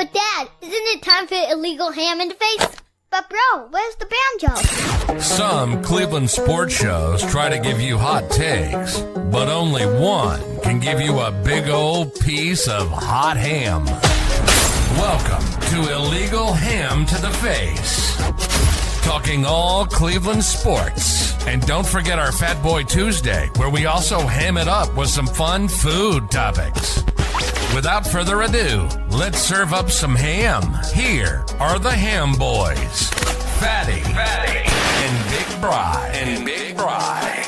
But Dad, isn't it time for illegal ham in the face? But bro, where's the banjo? Some Cleveland sports shows try to give you hot takes, but only one can give you a big old piece of hot ham. Welcome to Illegal Ham to the Face. Talking all Cleveland sports. And don't forget our Fat Boy Tuesday, where we also ham it up with some fun food topics. Without further ado, let's serve up some ham. Here are the Ham Boys, Fatty, and Big Bry.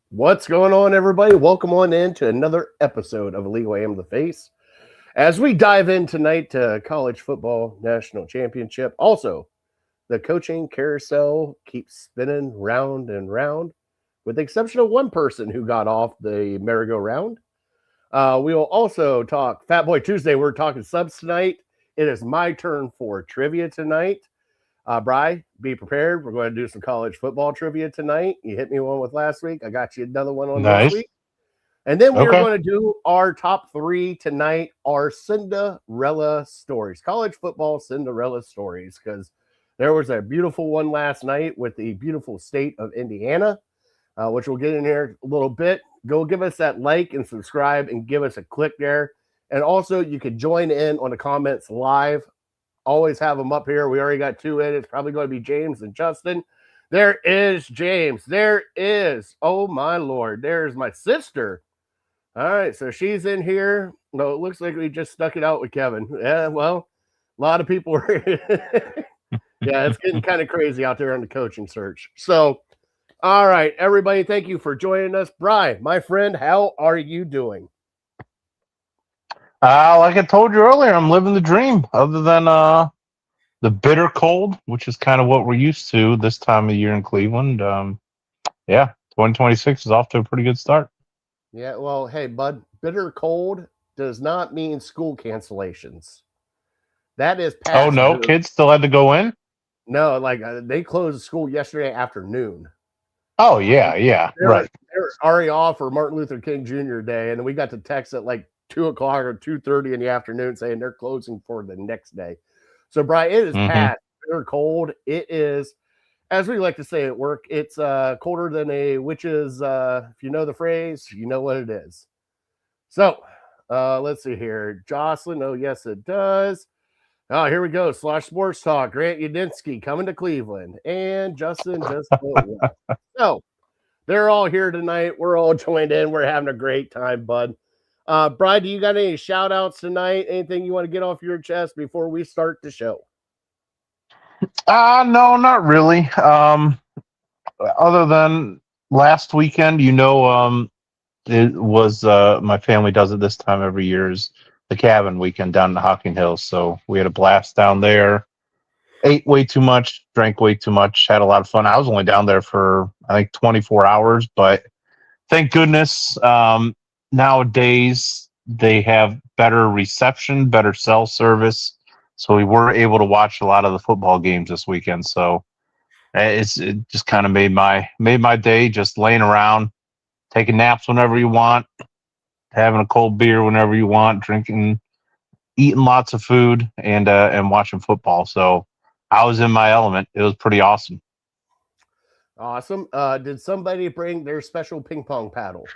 What's going on, everybody? Welcome on in to another episode of Illegal Ham to the Face. As we dive in tonight to college football national championship, also the coaching carousel keeps spinning round and round, with the exception of one person who got off the merry-go-round. We will also talk Fat Boy Tuesday. We're talking subs tonight. It is my turn for trivia tonight. Bri, be prepared. We're going to do some college football trivia tonight. You hit me one with last week. I got you another one on this week. And then we're going to do our top three tonight, our Cinderella stories, college football Cinderella stories, because there was a beautiful one last night with the beautiful state of Indiana, which we'll get in here a little bit. Go give us that like and subscribe and give us a click there. And also, you can join in on the comments live. Always have them up here. We already got two in. It's probably going to be James and Justin. There is James. There is. Oh, my Lord. There's my sister. All right, so she's in here. No, it looks like we just stuck it out with Kevin. Yeah, well, a lot of people are. Yeah, it's getting kind of crazy out there on the coaching search. So, all right, everybody, thank you for joining us. Bri, my friend, how are you doing? Like I told you earlier, I'm living the dream. Other than the bitter cold, which is kind of what we're used to this time of year in Cleveland. 2026 is off to a pretty good start. Yeah, well, hey, bud, bitter cold does not mean school cancellations. That is past. Oh, no? Kids still had to go in? No, like they closed school yesterday afternoon. Oh, yeah, right. They were already off for Martin Luther King Jr. Day, and then we got the text at like 2 o'clock or 2:30 in the afternoon saying they're closing for the next day. So, Brian, it is past bitter cold. It is, as we like to say at work, it's colder than a witch's, if you know the phrase, you know what it is. So, let's see here. Jocelyn, oh, yes, it does. Oh, here we go. Slosh Sports Talk. Grant Udinski coming to Cleveland. And Justin just So, they're all here tonight. We're all joined in. We're having a great time, bud. Brian, do you got any shout-outs tonight? Anything you want to get off your chest before we start the show? No, not really. Other than last weekend, it was my family does it this time every year, is the cabin weekend down in Hocking Hills. So we had a blast down there. Ate way too much, drank way too much, had a lot of fun. I was only down there for, I think, 24 hours, but thank goodness nowadays they have better reception, better cell service. So we were able to watch a lot of the football games this weekend. So it just kind of made my day, just laying around, taking naps whenever you want, having a cold beer whenever you want, eating lots of food, and watching football. So I was in my element. It was pretty awesome. Awesome. Did somebody bring their special ping pong paddle?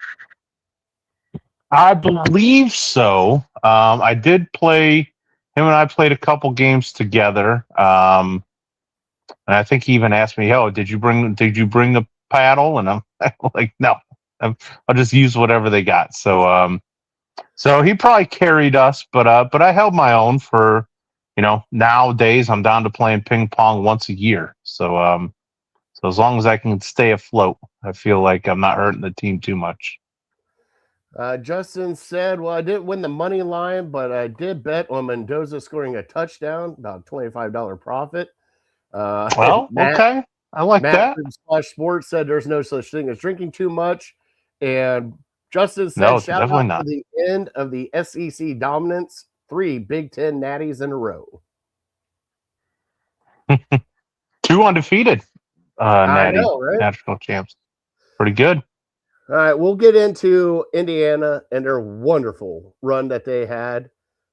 I believe so. I did play. Him and I played a couple games together. And I think he even asked me, "Oh, did you bring the paddle?" And I'm like, "No, I'll just use whatever they got." So he probably carried us, but I held my own for, nowadays I'm down to playing ping pong once a year. So as long as I can stay afloat, I feel like I'm not hurting the team too much. Justin said, well, I didn't win the money line, but I did bet on Mendoza scoring a touchdown, about $25 profit. Okay. I like that. Matt from Slush Sports said there's no such thing as drinking too much. And Justin said, shout out to the end of the SEC dominance, 3 Big Ten natties in a row. 2 undefeated I know, right? national champs. Pretty good. All right, we'll get into Indiana and their wonderful run that they had.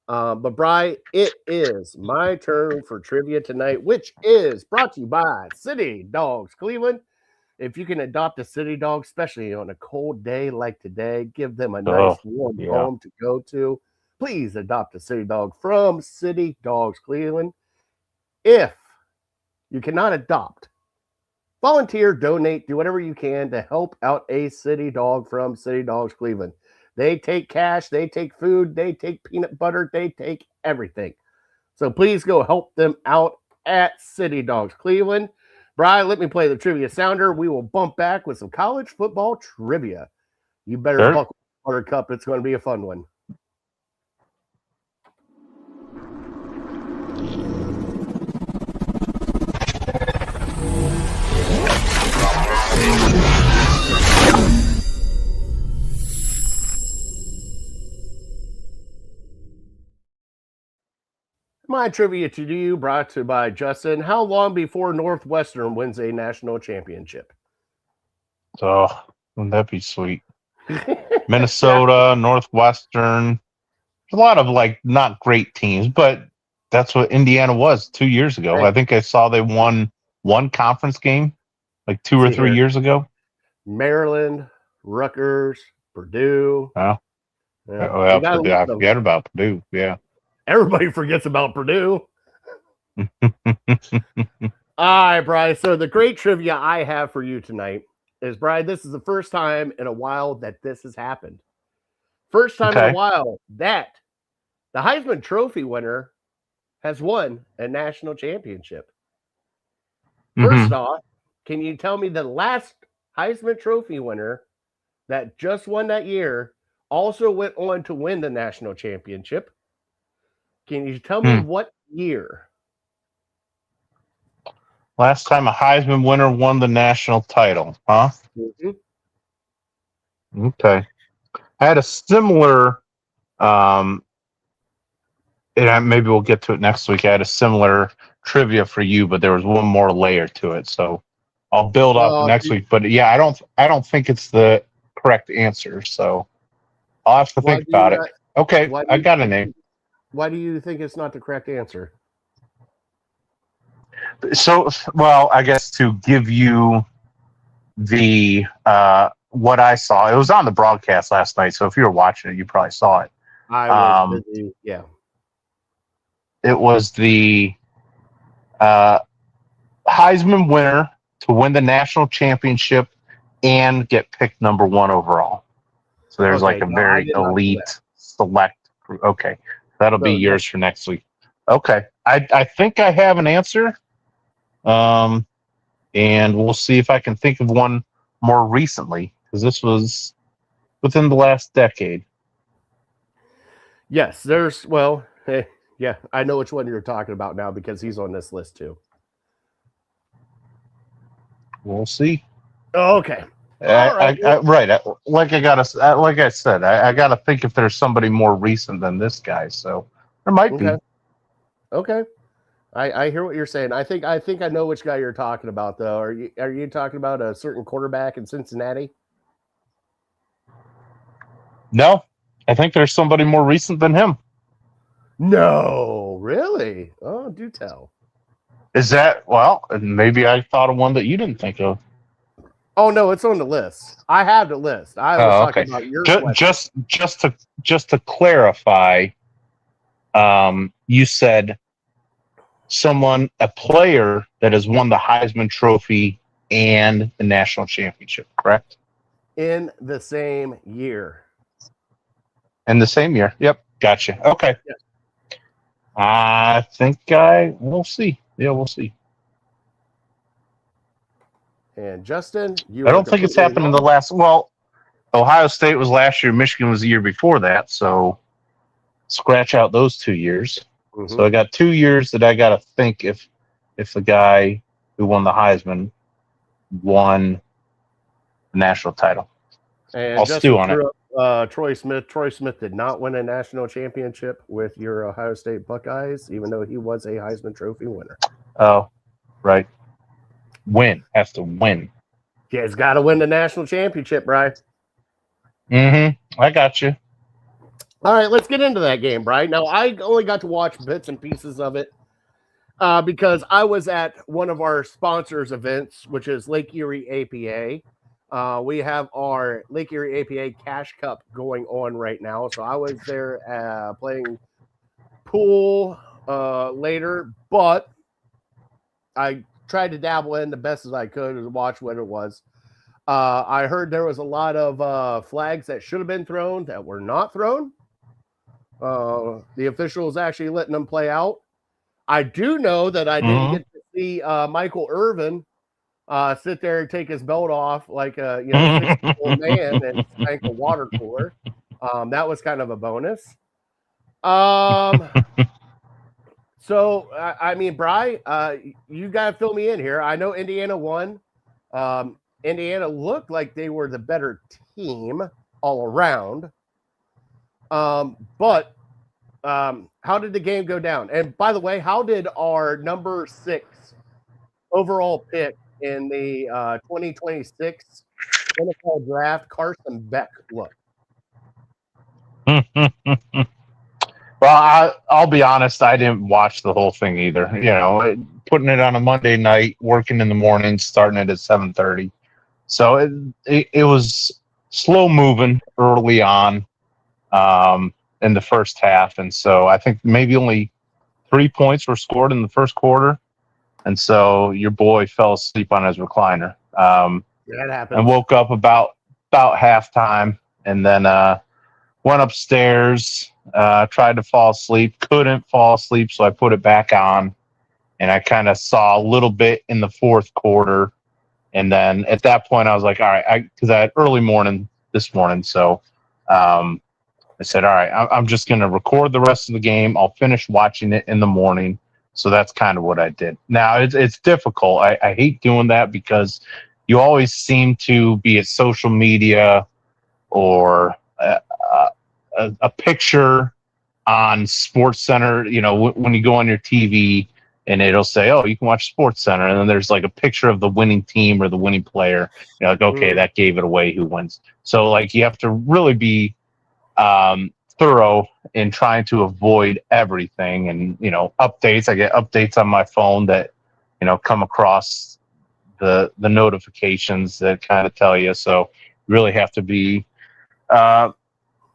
But, Bri, it is my turn for trivia tonight, which is brought to you by City Dogs Cleveland. If you can adopt a city dog, especially on a cold day like today, give them a nice warm home to go to. Please adopt a city dog from City Dogs Cleveland. If you cannot adopt, volunteer, donate, do whatever you can to help out a city dog from City Dogs Cleveland. They take cash, they take food, they take peanut butter, they take everything. So please go help them out at City Dogs Cleveland. Brian, let me play the trivia sounder. We will bump back with some college football trivia. You better buckle Buttercup. It's going to be a fun one. My trivia to you, brought to you by Justin. How long before Northwestern wins a national championship? Oh, wouldn't that be sweet? Minnesota, Northwestern. A lot of not great teams, but that's what Indiana was 2 years ago. Right. I think I saw they won one conference game 2 or 3 years ago. Maryland, Rutgers, Purdue. Oh, Yeah. Purdue. I forget about Purdue. Yeah. Everybody forgets about Purdue. All right, Brian. So the great trivia I have for you tonight is, Brian, this is the first time in a while that this has happened. First time in a while that the Heisman Trophy winner has won a national championship. First off, can you tell me the last Heisman Trophy winner that just won that year also went on to win the national championship? Can you tell me what year? Last time a Heisman winner won the national title, huh? Mm-hmm. Okay. I had a similar, and maybe we'll get to it next week. I had a similar trivia for you, but there was one more layer to it. So I'll build up next week. But yeah, I don't think it's the correct answer. So I'll have to think about it. Okay, I got a name. Why do you think it's not the correct answer? So, well, I guess to give you the what I saw, it was on the broadcast last night. So if you were watching it, you probably saw it. I was busy. Yeah. It was the Heisman winner to win the national championship and get picked number 1 overall. So there's a very elite select group. Okay. That'll be yours for next week. Okay. I think I have an answer. And we'll see if I can think of one more recently, because this was within the last decade. Yes, yeah, I know which one you're talking about now because he's on this list too. We'll see. Oh, okay. Right. Like I said, I gotta think if there's somebody more recent than this guy. So there might be. Okay. I hear what you're saying. I think I know which guy you're talking about, though. Are you talking about a certain quarterback in Cincinnati? No, I think there's somebody more recent than him. No, really? Oh, do tell. Is that maybe I thought of one that you didn't think of. Oh no, it's on the list. I have the list. I was talking about your question. Just to clarify, you said a player that has won the Heisman Trophy and the national championship, correct? In the same year. In the same year. Yep. Gotcha. Okay. Yes. I think we'll see. Yeah, we'll see. And Justin, I don't think it's happened in the last. Well, Ohio State was last year. Michigan was the year before that. So scratch out those 2 years. Mm-hmm. So I got 2 years that I got to think if the guy who won the Heisman won the national title. And I'll stew on it. Troy Smith. Troy Smith did not win a national championship with your Ohio State Buckeyes, even though he was a Heisman Trophy winner. Oh, right. Has to win. Yeah, he's got to win the national championship, Brian. I got you. All right, let's get into that game, Brian. Now, I only got to watch bits and pieces of it because I was at one of our sponsors' events, which is Lake Erie APA. We have our Lake Erie APA Cash Cup going on right now. So I was there playing pool later, but I tried to dabble in the best as I could to watch what it was. I heard there was a lot of flags that should have been thrown that were not thrown. The officials actually letting them play out. I do know that I didn't get to see Michael Irvin sit there and take his belt off like a 60-year-old man and spank a water cooler. That was kind of a bonus. So I mean, Bri, you gotta fill me in here. I know Indiana won. Indiana looked like they were the better team all around. But how did the game go down? And by the way, how did our number 6 overall pick in the 2026 NFL draft, Carson Beck, look? Well, I'll be honest. I didn't watch the whole thing either. Putting it on a Monday night, working in the morning, starting it at 7:30. So it was slow moving early on in the first half, and so I think maybe only 3 points were scored in the first quarter, and so your boy fell asleep on his recliner. That happened. And woke up about halftime, and then went upstairs. Tried to fall asleep, couldn't fall asleep, so I put it back on, and I kind of saw a little bit in the fourth quarter, and then at that point I was like, all right, because I had early morning this morning, so I said, all right, I'm just going to record the rest of the game. I'll finish watching it in the morning. So that's kind of what I did. Now it's difficult. I hate doing that because you always seem to be at social media or a picture on Sports Center, when you go on your TV and it'll say, oh, you can watch Sports Center. And then there's like a picture of the winning team or the winning player. You're like, okay, that gave it away who wins. So like you have to really be thorough in trying to avoid everything. And, updates, I get updates on my phone that, come across the notifications that kind of tell you. So you really have to be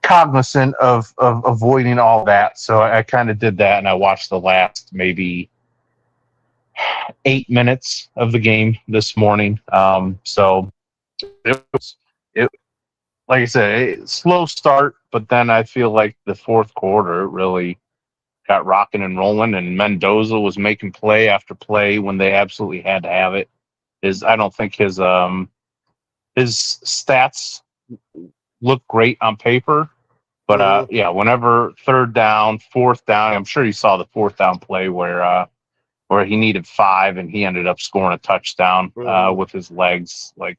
cognizant of avoiding all that. So I kind of did that, and I watched the last maybe 8 minutes of the game this morning. So it was like I said, a slow start, but then I feel like the fourth quarter really got rocking and rolling, and Mendoza was making play after play when they absolutely had to have it. I don't think his stats look great on paper, but whenever third down, fourth down, I'm sure you saw the fourth down play where he needed 5 and he ended up scoring a touchdown with his legs, like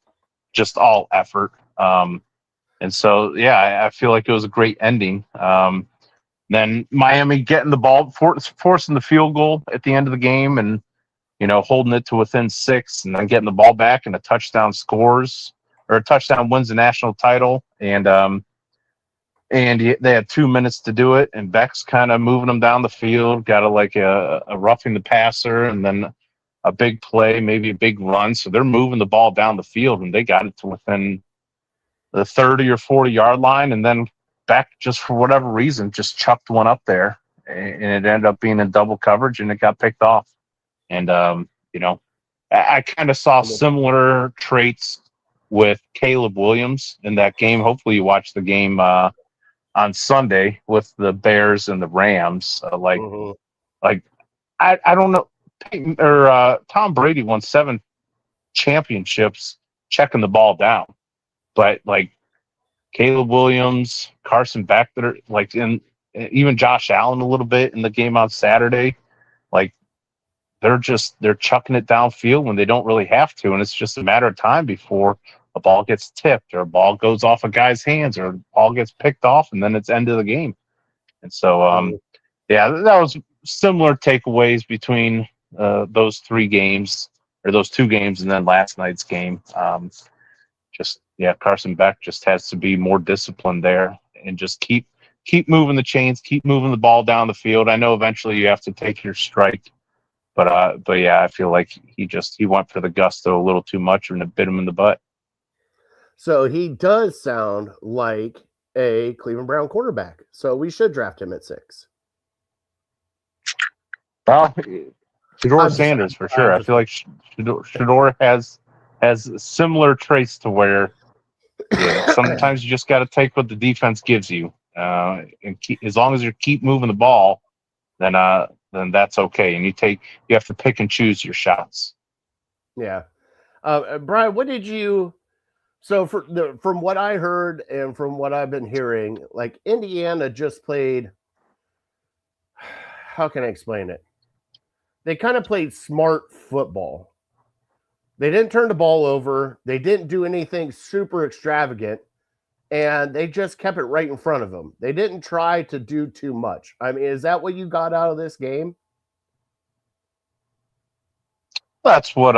just all effort. And so, I feel like it was a great ending. Then Miami getting the ball, forcing the field goal at the end of the game, and holding it to within 6, and then getting the ball back, and a touchdown wins the national title. And they had 2 minutes to do it, and Beck's kind of moving them down the field, got a roughing the passer, and then a big play, maybe a big run. So they're moving the ball down the field, and they got it to within the 30 or 40 yard line, and then Beck, just for whatever reason, just chucked one up there, and it ended up being in double coverage, and it got picked off. And I kind of saw similar traits with Caleb Williams in that game. Hopefully you watched the game on Sunday with the Bears and the Rams. I don't know, Tom Brady won 7 championships checking the ball down. But like Caleb Williams, Carson Beck, that are like even Josh Allen a little bit in the game on Saturday, like they're chucking it downfield when they don't really have to, and it's just a matter of time before a ball gets tipped or a ball goes off a guy's hands or a ball gets picked off, and then it's end of the game. And so that was similar takeaways between those 3 games or those 2 games and then last night's game. Just yeah, Carson Beck just has to be more disciplined there and just keep moving the chains, keep moving the ball down the field. I know eventually you have to take your strike, but yeah, I feel like he went for the gusto a little too much and it bit him in the butt. So he does sound like a Cleveland Brown quarterback. So we should draft him at 6. Well, Shador I'm just- Sanders for sure. I feel like Shador has similar traits to where sometimes you just got to take what the defense gives you, and as long as you keep moving the ball, then that's okay. And you have to pick and choose your shots. Yeah. Brian, what did you? So from what I heard and from what I've been hearing, like Indiana just played. How can I explain it? They kind of played smart football. They didn't turn the ball over. They didn't do anything super extravagant, and they just kept it right in front of them. They didn't try to do too much. I mean, is that what you got out of this game? That's what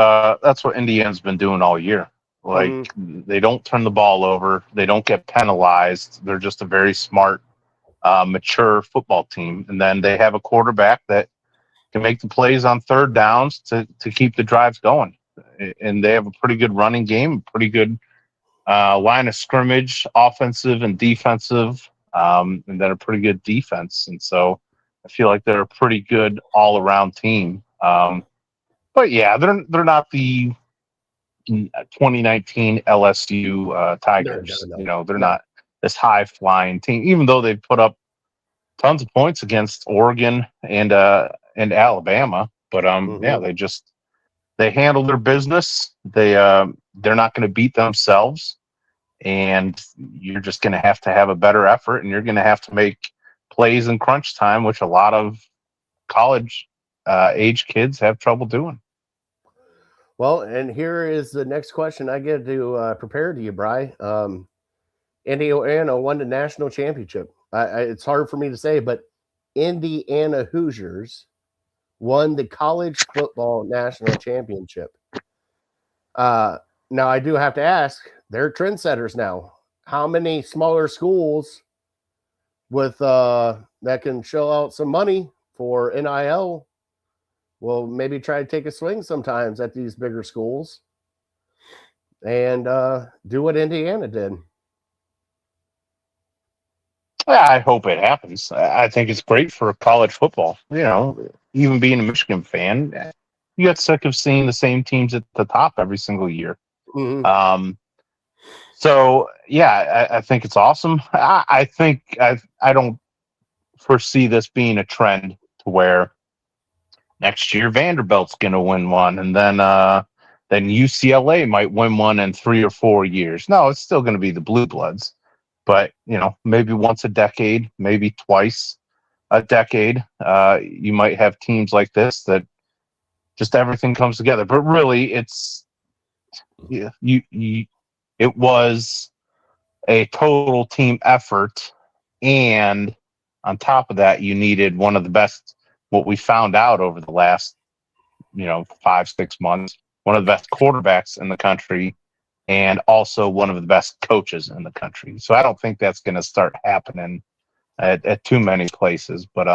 Indiana's been doing all year. Like they don't turn the ball over. They don't get penalized. They're just a very smart, mature football team. And then they have a quarterback that can make the plays on third downs to keep the drives going. And they have a pretty good running game, pretty good line of scrimmage, offensive and defensive, and then a pretty good defense. And so I feel like they're a pretty good all-around team. But yeah, they're not the 2019 LSU Tigers. No. They're not this high-flying team, even though they put up tons of points against Oregon and Alabama. But yeah, they handle their business. They're not going to beat themselves, and you're just going to have a better effort, and you're going to have to make plays in crunch time, which a lot of college age kids have trouble doing. Well, and here is the next question I get to prepare to you, Bri. Indiana won the national championship. It's hard for me to say, but Indiana Hoosiers won the college football national championship. Now, I do have to ask, they're trendsetters now. How many smaller schools with that can shell out some money for NIL will maybe try to take a swing sometimes at these bigger schools and do what Indiana did? Yeah, I hope it happens. I think it's great for college football. Even being a Michigan fan, you get sick of seeing the same teams at the top every single year. Mm-hmm. So yeah, I think it's awesome. I think I don't foresee this being a trend to where next year Vanderbilt's going to win one, and then UCLA might win one in 3 or 4 years. No, it's still going to be the Blue Bloods, but maybe once a decade, maybe twice a decade, you might have teams like this that just everything comes together. But really, it was a total team effort, and on top of that, you needed one of the best. What we found out over the last 5-6 months, one of the best quarterbacks in the country, and also one of the best coaches in the country. So I don't think that's going to start happening at too many places. But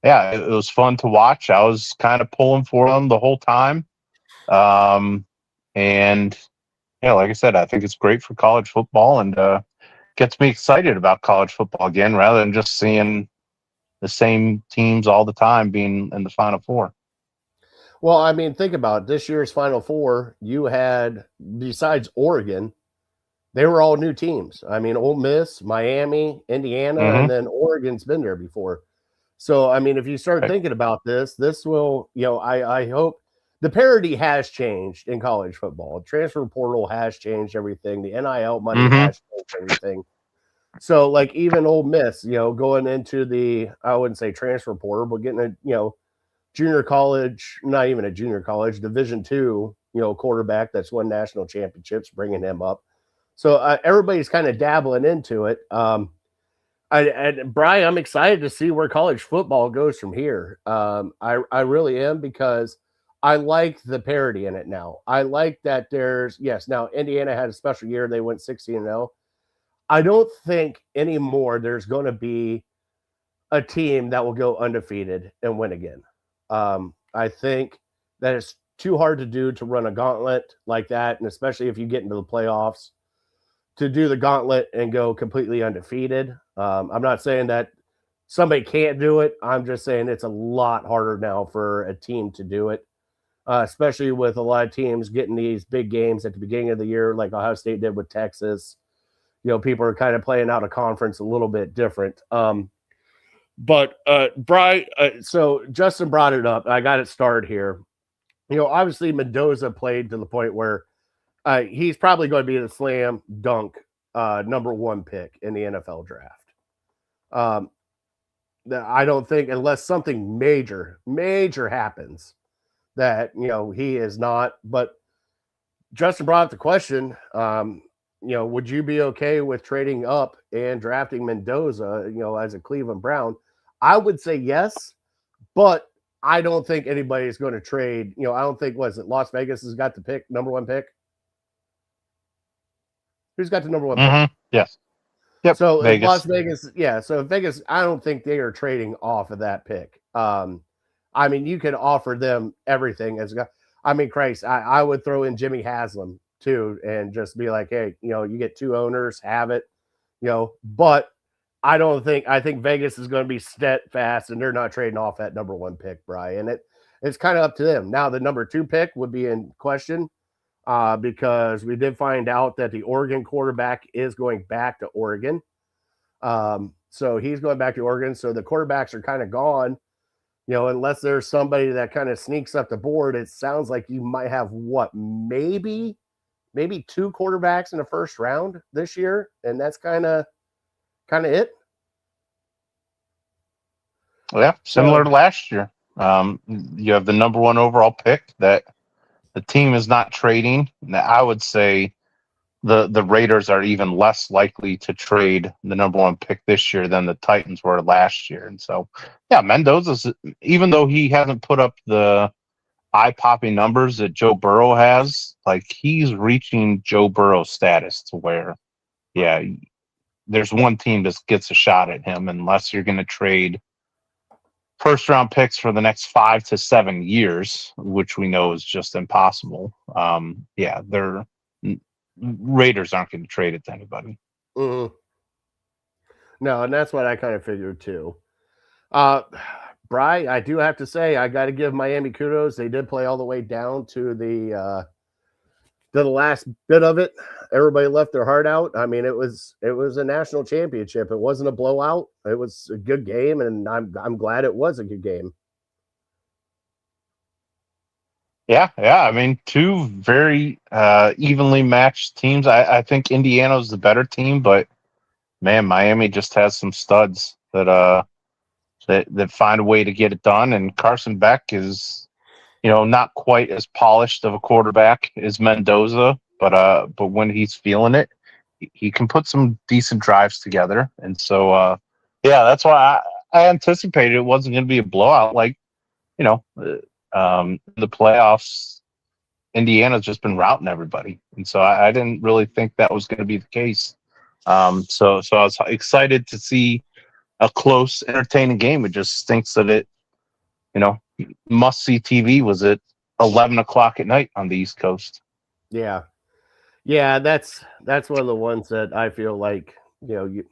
yeah, it was fun to watch. I was kind of pulling for them the whole time. And yeah, like I said, I think it's great for college football and gets me excited about college football again, rather than just seeing the same teams all the time being in the Final Four. Well, I mean, think about it. This year's Final Four, you had, besides Oregon, they were all new teams. I mean, Ole Miss, Miami, Indiana, and then Oregon's been there before. So, I mean, if you start thinking about this will, I hope the parity has changed in college football. The transfer portal has changed everything. The NIL money has changed everything. So, like, even Ole Miss, going into the, I wouldn't say transfer portal, but getting a, junior college, not even a junior college, Division II, quarterback that's won national championships, bringing him up. So everybody's kind of dabbling into it. Brian, I'm excited to see where college football goes from here. I really am, because I like the parity in it now. I like that now Indiana had a special year. They went 16-0. I don't think anymore there's going to be a team that will go undefeated and win again. I think that it's too hard to do to run a gauntlet like that, and especially if you get into the playoffs, to do the gauntlet and go completely undefeated. I'm not saying that somebody can't do it. I'm just saying it's a lot harder now for a team to do it, especially with a lot of teams getting these big games at the beginning of the year, like Ohio State did with Texas. People are kind of playing out a conference a little bit different. But Brian, so Justin brought it up. I got it started here. Obviously Mendoza played to the point where he's probably going to be the slam dunk number 1 pick in the NFL draft. I don't think, unless something major happens, that he is not. But Justin brought up the question. Would you be okay with trading up and drafting Mendoza, as a Cleveland Brown? I would say yes, but I don't think anybody's going to trade. I don't think, Las Vegas has got the pick, number 1 pick? Who's got the number 1 pick? Yes. Yep. So Vegas. Las Vegas, yeah. So Vegas, I don't think they are trading off of that pick. You could offer them everything Christ, I would throw in Jimmy Haslam too, and just be like, hey, you get 2 owners, have it, but I think Vegas is going to be steadfast, and they're not trading off that number 1 pick, Brian. It's kind of up to them. Now, the number 2 pick would be in question because we did find out that the Oregon quarterback is going back to Oregon. So he's going back to Oregon. So the quarterbacks are kind of gone, unless there's somebody that kind of sneaks up the board. It sounds like you might have maybe 2 quarterbacks in the first round this year, and that's kind of it. Yeah, similar to last year. You have the number 1 overall pick that the team is not trading. Now, I would say the Raiders are even less likely to trade the number 1 pick this year than the Titans were last year. And so, yeah, Mendoza's, even though he hasn't put up the eye-popping numbers that Joe Burrow has, he's reaching Joe Burrow status to where, yeah, there's one team that gets a shot at him unless you're going to trade first-round picks for the next 5 to 7 years, which we know is just impossible. They're Raiders aren't going to trade it to anybody. Mm-hmm. No, and that's what I kind of figured too. Bri, I do have to say, I got to give Miami kudos. They did play all the way down to the last bit of it. Everybody left their heart out. It was a national championship. It wasn't a blowout. It was a good game, and I'm glad it was a good game. Yeah. 2 very evenly matched teams. I think Indiana's the better team, but man, Miami just has some studs that find a way to get it done. And Carson Beck is, not quite as polished of a quarterback as Mendoza, but when he's feeling it, he can put some decent drives together. And so, that's why I anticipated it wasn't going to be a blowout. The playoffs, Indiana's just been routing everybody. And so I didn't really think that was going to be the case. So I was excited to see a close, entertaining game. It just stinks that it, must-see TV was at 11 o'clock at night on the East Coast. Yeah, that's one of the ones that I feel like you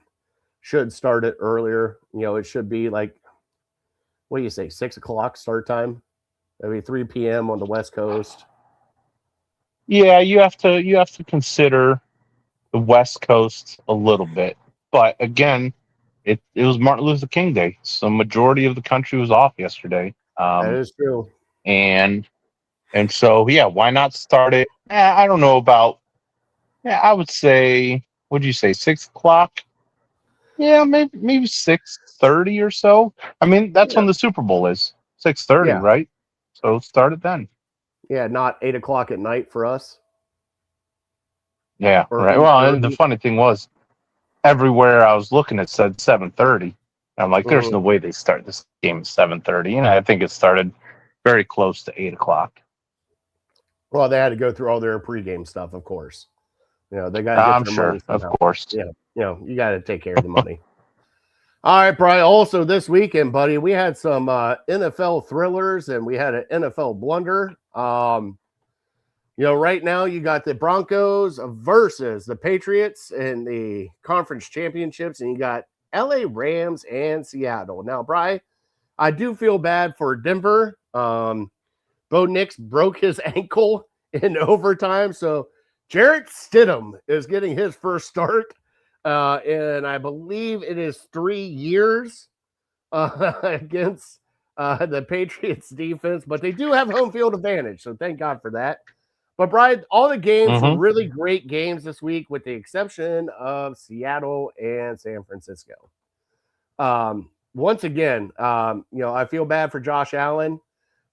should start it earlier. It should be what do you say, 6 o'clock start time? Maybe 3 p.m. on the West Coast. Yeah, you have to consider the West Coast a little bit, but again, it was Martin Luther King Day, so majority of the country was off yesterday. That is true. And so, why not start it? I don't know about. I would say, what'd you say, 6 o'clock? Yeah, maybe 6:30 or so. That's when the Super Bowl is, 6:30, right? So start it then. Yeah, not 8 o'clock at night for us. Yeah, right. Well, and the funny thing was, everywhere I was looking, it said 7:30. I'm like, there's no way they start this game at 7:30. And I think it started very close to 8 o'clock. Well, they had to go through all their pregame stuff, of course. They got to get I'm their sure, money of somehow. course. Yeah, you got to take care of the money. All right, Brian. Also, this weekend, buddy, we had some NFL thrillers and we had an NFL blunder. Right now you got the Broncos versus the Patriots in the conference championships, and you got LA Rams and Seattle. Now, Brian, I do feel bad for Denver. Bo Nix broke his ankle in overtime, so Jarrett Stidham is getting his first start, and I believe it is 3 years against the Patriots defense, but they do have home field advantage, so thank God for that. But, Brian, all the games were really great games this week, with the exception of Seattle and San Francisco. Once again, I feel bad for Josh Allen.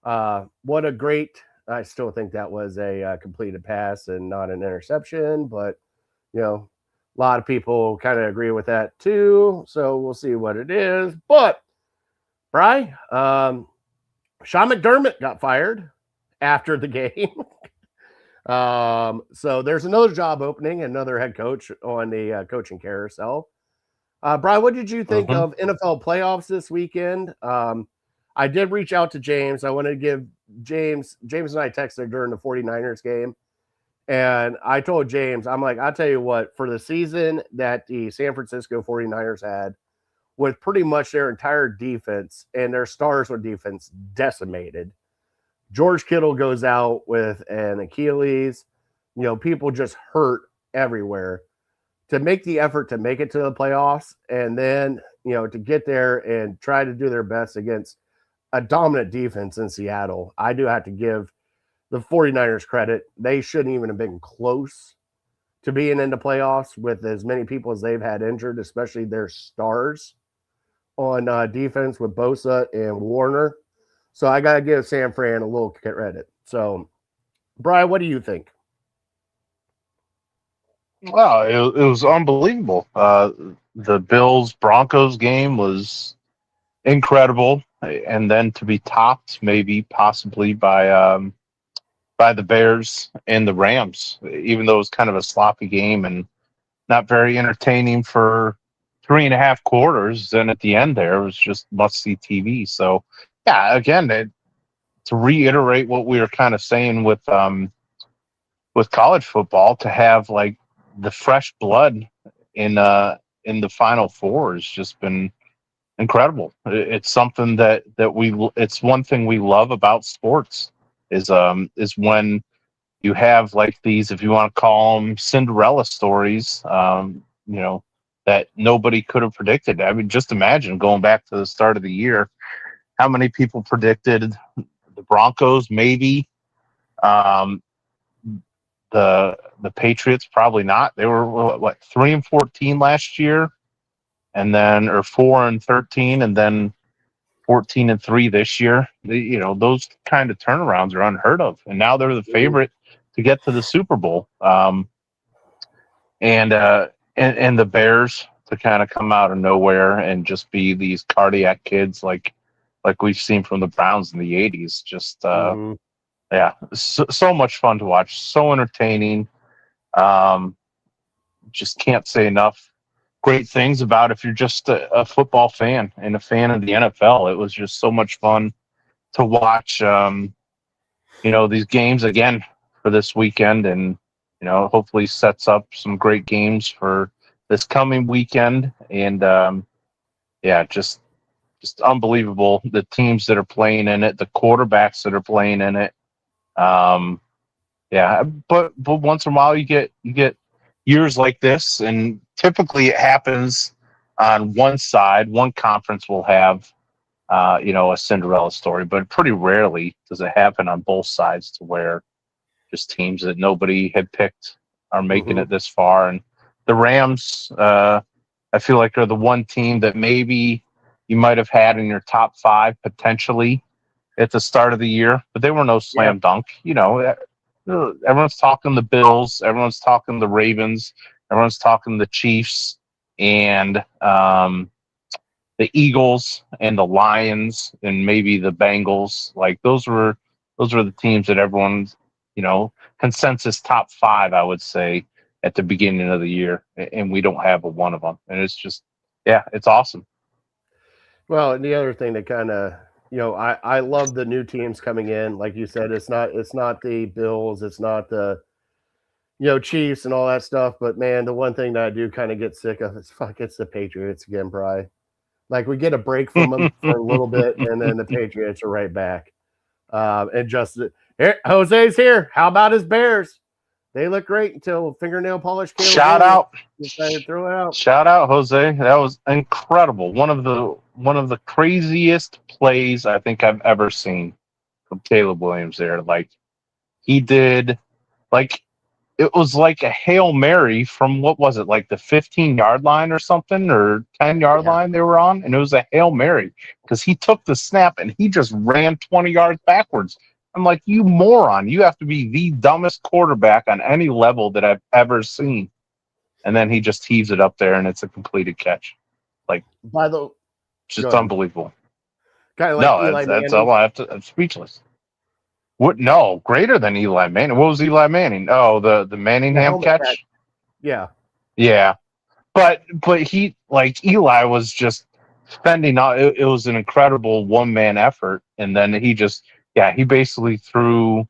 What a great – I still think that was a completed pass and not an interception, but, a lot of people kind of agree with that too, so we'll see what it is. But, Brian, Sean McDermott got fired after the game. So there's another job opening, another head coach on the coaching carousel. Brian, what did you think of NFL playoffs this weekend? I did reach out to James. I wanted to give James and I texted during the 49ers game. And I told James, I'm like, I'll tell you what, for the season that the San Francisco 49ers had, with pretty much their entire defense and their stars on defense decimated, George Kittle goes out with an Achilles. People just hurt everywhere. To make the effort to make it to the playoffs and then, to get there and try to do their best against a dominant defense in Seattle, I do have to give the 49ers credit. They shouldn't even have been close to being in the playoffs with as many people as they've had injured, especially their stars on defense with Bosa and Warner. So I got to give San Fran a little credit. So, Brian, what do you think? Wow, it was unbelievable. The Bills-Broncos game was incredible, and then to be topped maybe possibly by the Bears and the Rams, even though it was kind of a sloppy game and not very entertaining for 3.5 quarters. Then at the end there, it was just must-see TV. So, yeah, again, to reiterate what we were kind of saying with college football, to have like the fresh blood in the Final Four has just been incredible. It's something it's one thing we love about sports is when you have like these, if you want to call them Cinderella stories, that nobody could have predicted. I mean, just imagine going back to the start of the year, how many people predicted the Broncos, maybe, the Patriots, probably not. They were what 3-14 last year, and then or 4-13, and then 14-3 this year. Those kind of turnarounds are unheard of, and now they're the favorite to get to the Super Bowl. And the Bears to kind of come out of nowhere and just be these cardiac kids like we've seen from the Browns in the 80s. Just yeah, so much fun to watch, so entertaining. Just can't say enough great things about if you're just a football fan and a fan of the NFL. It was just so much fun to watch, these games again for this weekend, and, hopefully sets up some great games for this coming weekend. And, just unbelievable. The teams that are playing in it, the quarterbacks that are playing in it. But once in a while you get years like this, and typically it happens on one side. One conference will have, a Cinderella story, but pretty rarely does it happen on both sides to where just teams that nobody had picked are making it this far. And the Rams, I feel like, are the one team that maybe you might have had in your top 5 potentially at the start of the year, but they were no slam dunk. Everyone's talking the Bills, everyone's talking the Ravens, everyone's talking the Chiefs, and the Eagles and the Lions and maybe the Bengals. Like those were the teams that everyone's, consensus top 5, I would say, at the beginning of the year, and we don't have one of them. And it's just, it's awesome. Well, and the other thing that kind of, I love the new teams coming in. Like you said, it's not the Bills, it's not the Chiefs and all that stuff. But man, the one thing that I do kind of get sick of is it's the Patriots again, Bri. Like we get a break from them for a little bit, and then the Patriots are right back. And just here, Jose's here. How about his Bears? They look great until fingernail polish. Shout out! Decided to throw it out. Shout out, Jose. That was incredible. One of the craziest plays I think I've ever seen from Caleb Williams there. Like he did, like it was like a Hail Mary from what was it, like the 15-yard line or something, or 10-yard line they were on, and it was a Hail Mary because he took the snap and he just ran 20 yards backwards. I'm like, you moron! You have to be the dumbest quarterback on any level that I've ever seen. And then he just heaves it up there, and it's a completed catch. Like, just unbelievable. Kind of like that's all I have to. I'm speechless. What? No, greater than Eli Manning. What was Eli Manning? Oh, the Manningham catch. Yeah. Yeah, but he, like, Eli was just fending out. It was an incredible one-man effort, and then he basically threw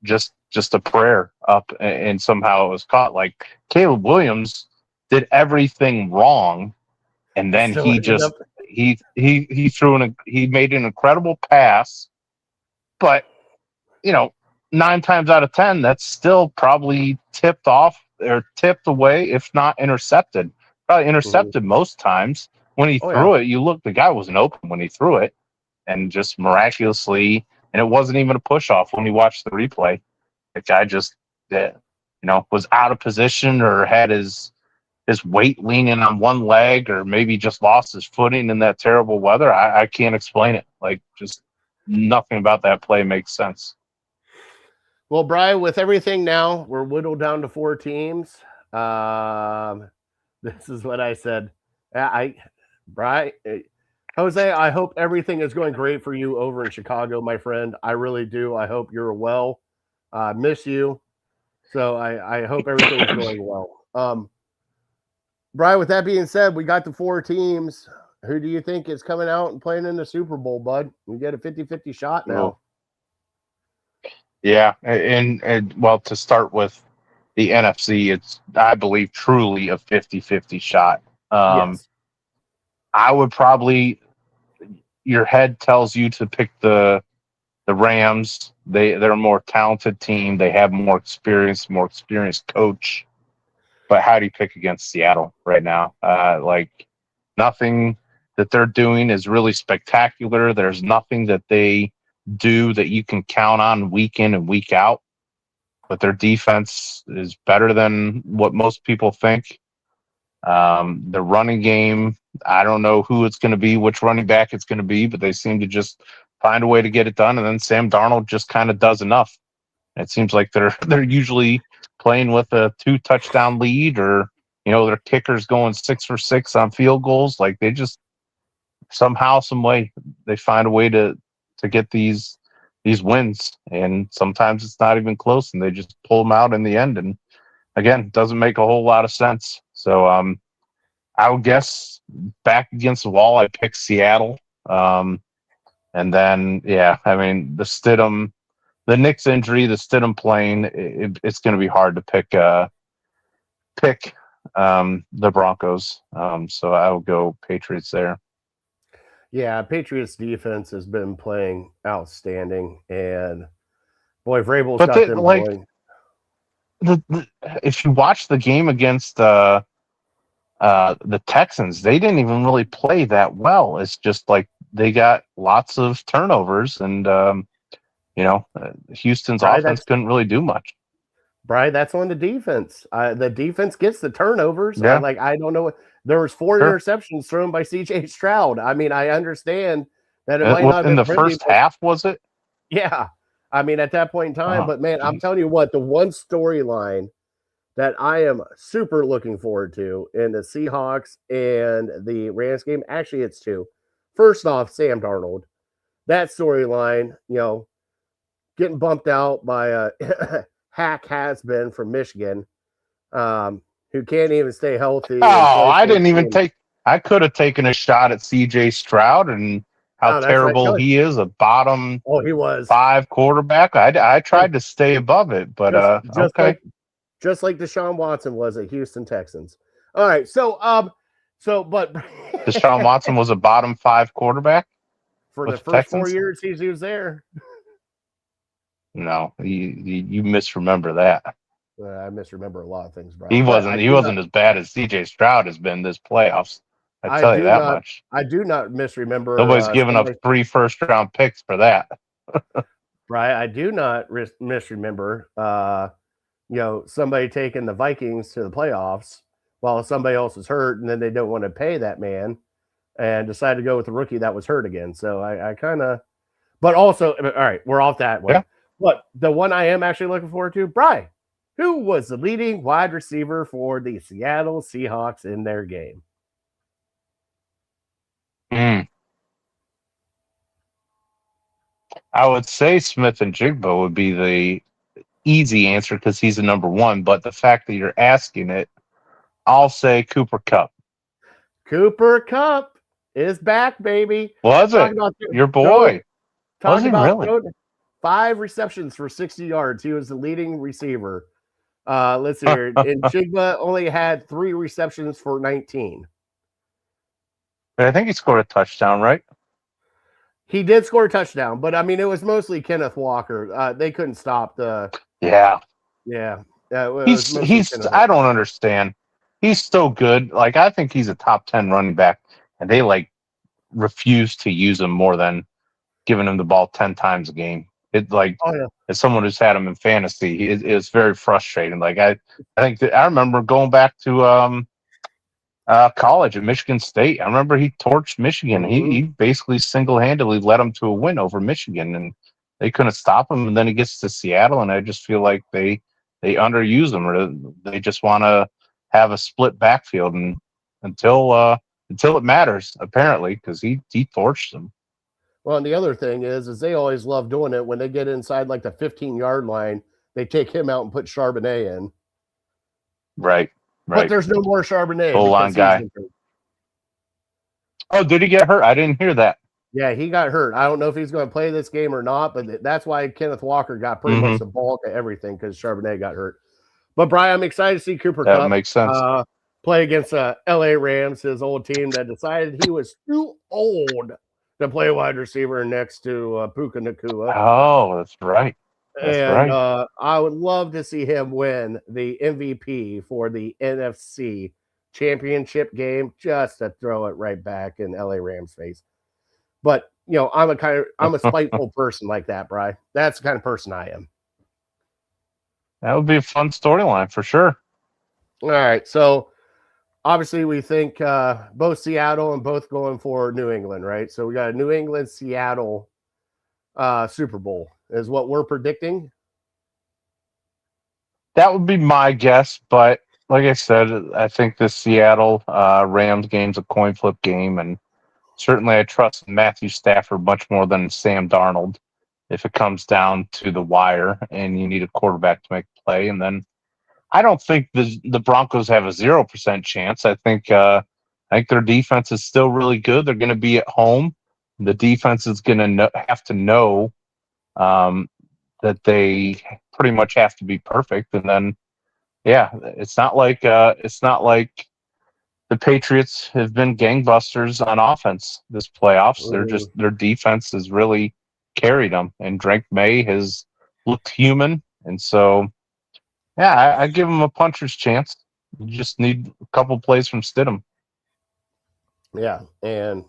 just a prayer up, and somehow it was caught. Like Caleb Williams did everything wrong, and then he made an incredible pass, but 9 times out of 10 that's still probably tipped off or tipped away, if not intercepted. Probably intercepted most times. When he threw it, the guy wasn't open when he threw it, and just miraculously, and it wasn't even a push off when you watched the replay. The guy just, was out of position or had his weight leaning on one leg, or maybe just lost his footing in that terrible weather. I can't explain it. Like, just nothing about that play makes sense. Well, Brian, with everything now, we're whittled down to 4 teams. This is what I said. Brian, Jose, I hope everything is going great for you over in Chicago, my friend. I really do. I hope you're well. Miss you. So I hope everything's going well. Brian, with that being said, we got the 4 teams. Who do you think is coming out and playing in the Super Bowl, bud? We get a 50-50 shot now. Yeah, and well, to start with the NFC, it's, I believe, truly a 50-50 shot. Yes. I would probably, your head tells you to pick the Rams. They're a more talented team. They have more experienced coach. But how do you pick against Seattle right now? Like, nothing that they're doing is really spectacular. There's nothing that they do that you can count on week in and week out. But their defense is better than what most people think. The running game, I don't know who it's going to be, which running back it's going to be, but they seem to just find a way to get it done. And then Sam Darnold just kind of does enough. It seems like they're usually playing with a 2-touchdown lead, or their kicker's going 6 for 6 on field goals. Like, they just somehow, some way, they find a way to get these wins, and sometimes it's not even close, and they just pull them out in the end. And again, it doesn't make a whole lot of sense. So I would guess back against the wall, I pick Seattle. And then, I mean, the Knicks injury, the Stidham playing, it's going to be hard to pick the Broncos. So I will go Patriots there. Yeah, Patriots defense has been playing outstanding, and boy, Vrabel's got them going. If you watch the game against the Texans, they didn't even really play that well. It's just like they got lots of turnovers, and Houston's offense couldn't really do much. Brian, that's on the defense. The defense gets the turnovers. Yeah. I don't know what. There was 4 interceptions thrown by C.J. Stroud. I mean, I understand that it might not have in been the first half, was it? Yeah. I mean, at that point in time. But, man, I'm telling you what, the one storyline that I am super looking forward to in the Seahawks and the Rams game. Actually, it's two. First off, Sam Darnold. That storyline, getting bumped out by a hack has-been from Michigan, who can't even stay healthy. Oh, I didn't even I could have taken a shot at CJ Stroud and how terrible right. he is, a bottom he was 5 quarterback. I tried to stay above it, but okay. Just like Deshaun Watson was at Houston Texans. All right, but Deshaun Watson was a bottom 5 quarterback for the first 4 years he was there. No, you misremember that. I misremember a lot of things, Brian. He wasn't as bad as CJ Stroud has been this playoffs. I tell you that much. I do not misremember. Nobody's giving up 3 first-round picks for that. Right, I do not misremember. Somebody taking the Vikings to the playoffs while somebody else is hurt, and then they don't want to pay that man, and decide to go with the rookie that was hurt again. So I kind of, but also, all right, we're off that one. Yeah. But the one I am actually looking forward to, Brian, who was the leading wide receiver for the Seattle Seahawks in their game? I would say Smith and Jigba would be the easy answer because he's the number one. But the fact that you're asking it, I'll say Cooper Kupp. Cooper Kupp is back, baby. Was it? Your boy. Was he really? 5 receptions for 60 yards. He was the leading receiver. Let's see here. And Jigba only had 3 receptions for 19. I think he scored a touchdown, right? He did score a touchdown, but I mean, it was mostly Kenneth Walker. They couldn't stop the. Yeah. Yeah. He's. I don't understand. He's so good. Like, I think he's a top 10 running back, and they refuse to use him more than giving him the ball 10 times a game. It as someone who's had him in fantasy, it's very frustrating. Like, I think that I remember going back to college at Michigan State. I remember he torched Michigan. Mm-hmm. He basically single-handedly led them to a win over Michigan, and they couldn't stop him. And then he gets to Seattle, and I just feel like they underuse him, or they just want to have a split backfield, and until it matters, apparently, because he torched them. Well, and the other thing is they always love doing it when they get inside like the 15-yard line. They take him out and put Charbonnet in. Right. But there's no more Charbonnet. Full-on guy. Oh, did he get hurt? I didn't hear that. Yeah, he got hurt. I don't know if he's going to play this game or not, but that's why Kenneth Walker got pretty much the bulk of everything, because Charbonnet got hurt. But, Brian, I'm excited to see Cooper Kupp. That makes sense. Play against LA Rams, his old team that decided he was too old to play wide receiver next to Puka Nacua. Oh, that's right. I would love to see him win the MVP for the NFC championship game, just to throw it right back in LA Rams' face. But I'm a spiteful person like that, Bri. That's the kind of person I am. That would be a fun storyline for sure. All right, so obviously we think both Seattle and both going for New England, right? So we got a New England Seattle Super Bowl is what we're predicting. That would be my guess, but like I said, I think the Seattle Rams game's a coin flip game, and certainly I trust Matthew Stafford much more than Sam Darnold if it comes down to the wire and you need a quarterback to make a play. And then I don't think the Broncos have a 0% chance. I think their defense is still really good. They're going to be at home. The defense is going to have to know that they pretty much have to be perfect. And then, yeah, it's not like the Patriots have been gangbusters on offense this playoffs. Their defense has really carried them, and Drake May has looked human. And so, yeah, I give them a puncher's chance. You just need a couple plays from Stidham. Yeah, and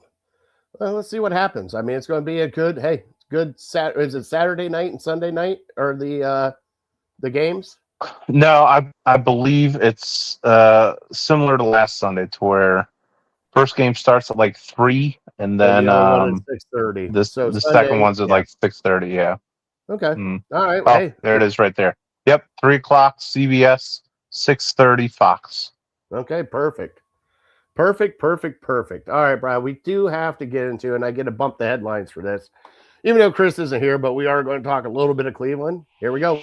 let's see what happens. I mean, it's going to be a good. Is it Saturday night and Sunday night, or the games? No, I believe it's similar to last Sunday, to where first game starts at 3, and then 6:30. The second one's at 6:30. Yeah. Okay. All right. Oh, there it is, right there. Yep, 3:00 CBS 6:30 Fox. Okay, perfect. Perfect. All right, Brad, we do have to get into, and I get to bump the headlines for this, even though Chris isn't here, but we are going to talk a little bit of Cleveland. Here we go.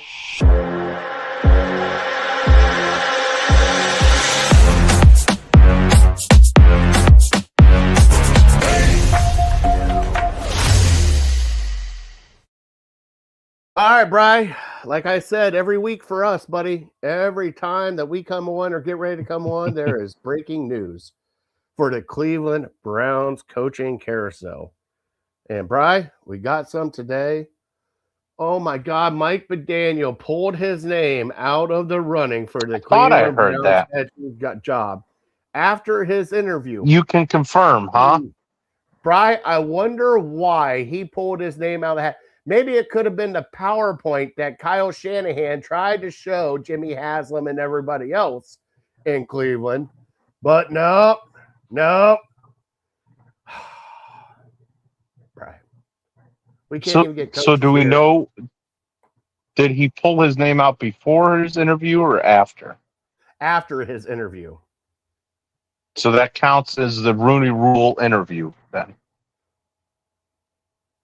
All right, Bri. Like I said, every week for us, buddy, every time that we come on or get ready to come on, there is breaking news for the Cleveland Browns coaching carousel. And Bri, we got some today. Oh my God, Mike McDaniel pulled his name out of the running for the Cleveland Browns head job after his interview. You can confirm, huh? Bri, I wonder why he pulled his name out of the hat. Maybe it could have been the PowerPoint that Kyle Shanahan tried to show Jimmy Haslam and everybody else in Cleveland. But no. Right. We can't even get coaches. So do we know, did he pull his name out before his interview or after? After his interview. So that counts as the Rooney Rule interview then.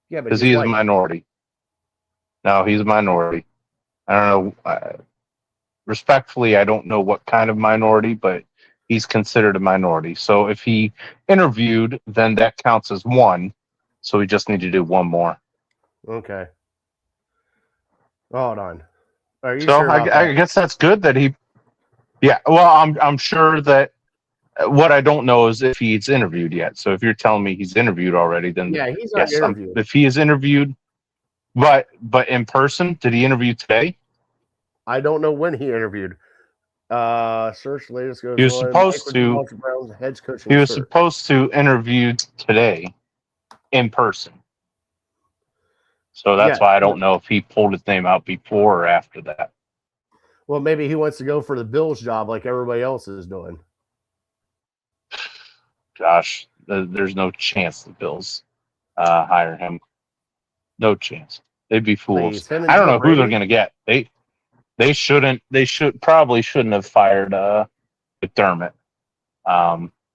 Yeah, but because he is a minority. No, he's a minority. I don't know. Respectfully, I don't know what kind of minority, but he's considered a minority. So if he interviewed, then that counts as one. So we just need to do one more. Okay. Hold on. Are you so sure? I guess that's good that he. Yeah. Well, I'm sure that. What I don't know is if he's interviewed yet. So if you're telling me he's interviewed already, then yeah, he's not interviewed. If he is interviewed, but in person, did he interview today? I don't know when he interviewed. Search latest goes. He was supposed to. He was supposed to interview today, in person. So that's why I don't know if he pulled his name out before or after that. Well, maybe he wants to go for the Bills job like everybody else is doing. Gosh, there's no chance the Bills hire him. No chance. They'd be fools. I don't know who they're going to get. They probably shouldn't have fired McDermott.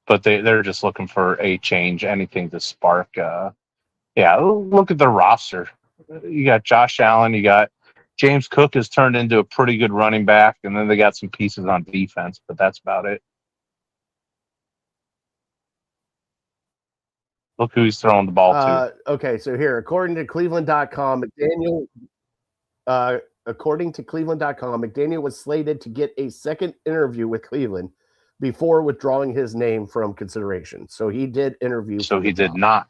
But they're just looking for a change, anything to spark. Look at the roster. You got Josh Allen. You got James Cook has turned into a pretty good running back, and then they got some pieces on defense, but that's about it. Look who he's throwing the ball to. Okay, so here, according to Cleveland.com, McDaniel was slated to get a second interview with Cleveland before withdrawing his name from consideration. So he did interview. So he did not.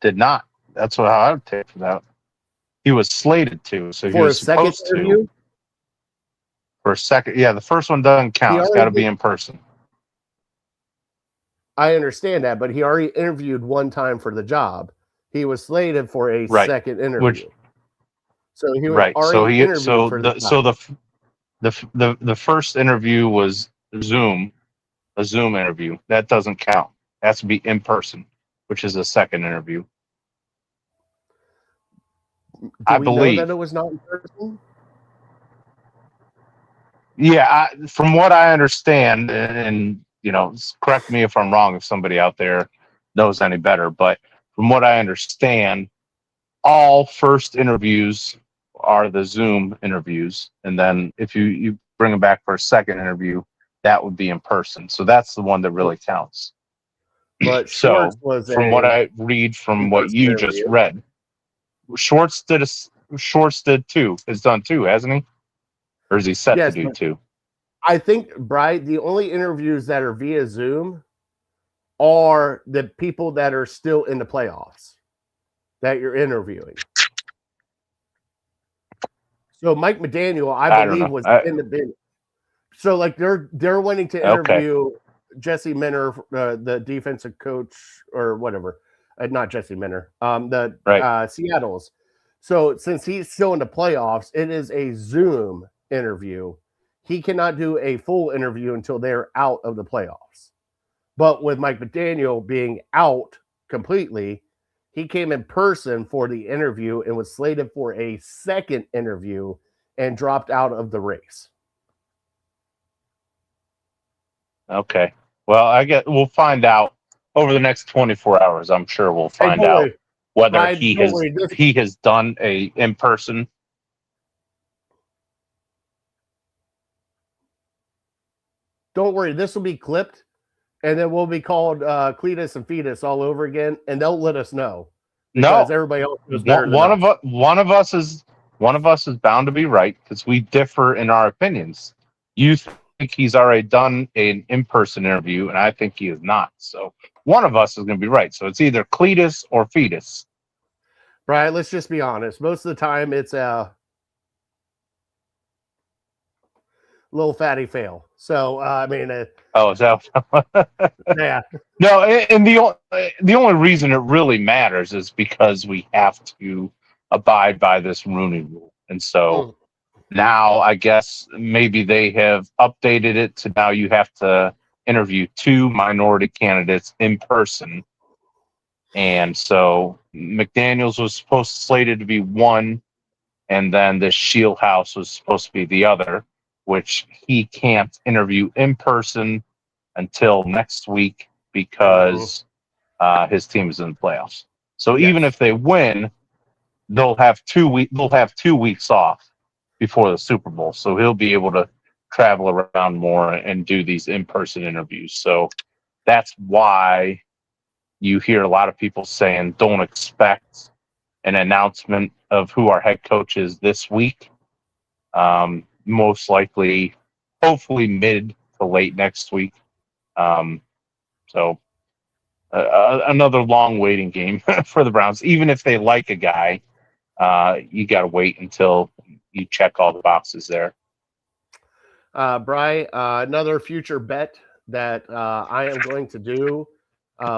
Did not. That's what I would take for that. He was slated to. So he was supposed to. For a second. Yeah, the first one doesn't count. It's got to be in person. I understand that, but he already interviewed one time for the job. He was slated for a second interview. So he was already interviewed for the job. So the first interview was a Zoom interview. That doesn't count. It has to be in person, which is a second interview. I believe that it was not in person. Yeah, from what I understand, and correct me if I'm wrong if somebody out there knows any better, but from what I understand, all first interviews are the Zoom interviews. And then if you bring them back for a second interview, that would be in person. So that's the one that really counts. But so from what I read from what you just read, Schwartz did two. Has done two, hasn't he? Or is he set to do two? I think, Brian, the only interviews that are via Zoom are the people that are still in the playoffs that you're interviewing. So Mike McDaniel, I believe, was in the bid. So like they're wanting to interview Jesse Minter, the defensive coach or whatever. Not Jesse Minter. Seattle's. So since he's still in the playoffs, it is a Zoom interview. He cannot do a full interview until they're out of the playoffs. But with Mike McDaniel being out completely, he came in person for the interview and was slated for a second interview and dropped out of the race. Okay. Well, we'll find out over the next 24 hours. I'm sure we'll Hey, find don't out worry, whether Brian. Don't worry. he has done a in person. Don't worry. This will be clipped, and then we'll be called Cletus and Fetus all over again, and they'll let us know because No, everybody else knows better one than us. one of us is bound to be right because we differ in our opinions. You think he's already done an in-person interview, and I think he is not. So one of us is going to be right. So it's either Cletus or Fetus. Brian, let's just be honest. Most of the time, it's a little fatty fail. So I mean, Oh, is that? yeah. No, and the only reason it really matters is because we have to abide by this Rooney Rule, and so now I guess maybe they have updated it to now you have to interview 2 minority candidates in person, and so McDaniels was slated to be one, and then the Shield House was supposed to be the other, which he can't interview in person until next week because his team is in the playoffs. So even Yes. if they win, they'll have 2 weeks off before the Super Bowl. So he'll be able to travel around more and do these in-person interviews. So that's why you hear a lot of people saying don't expect an announcement of who our head coach is this week. Most likely, hopefully mid to late next week. So another long waiting game for the Browns. Even if they like a guy, you got to wait until you check all the boxes there. Bry, another future bet that I am going to do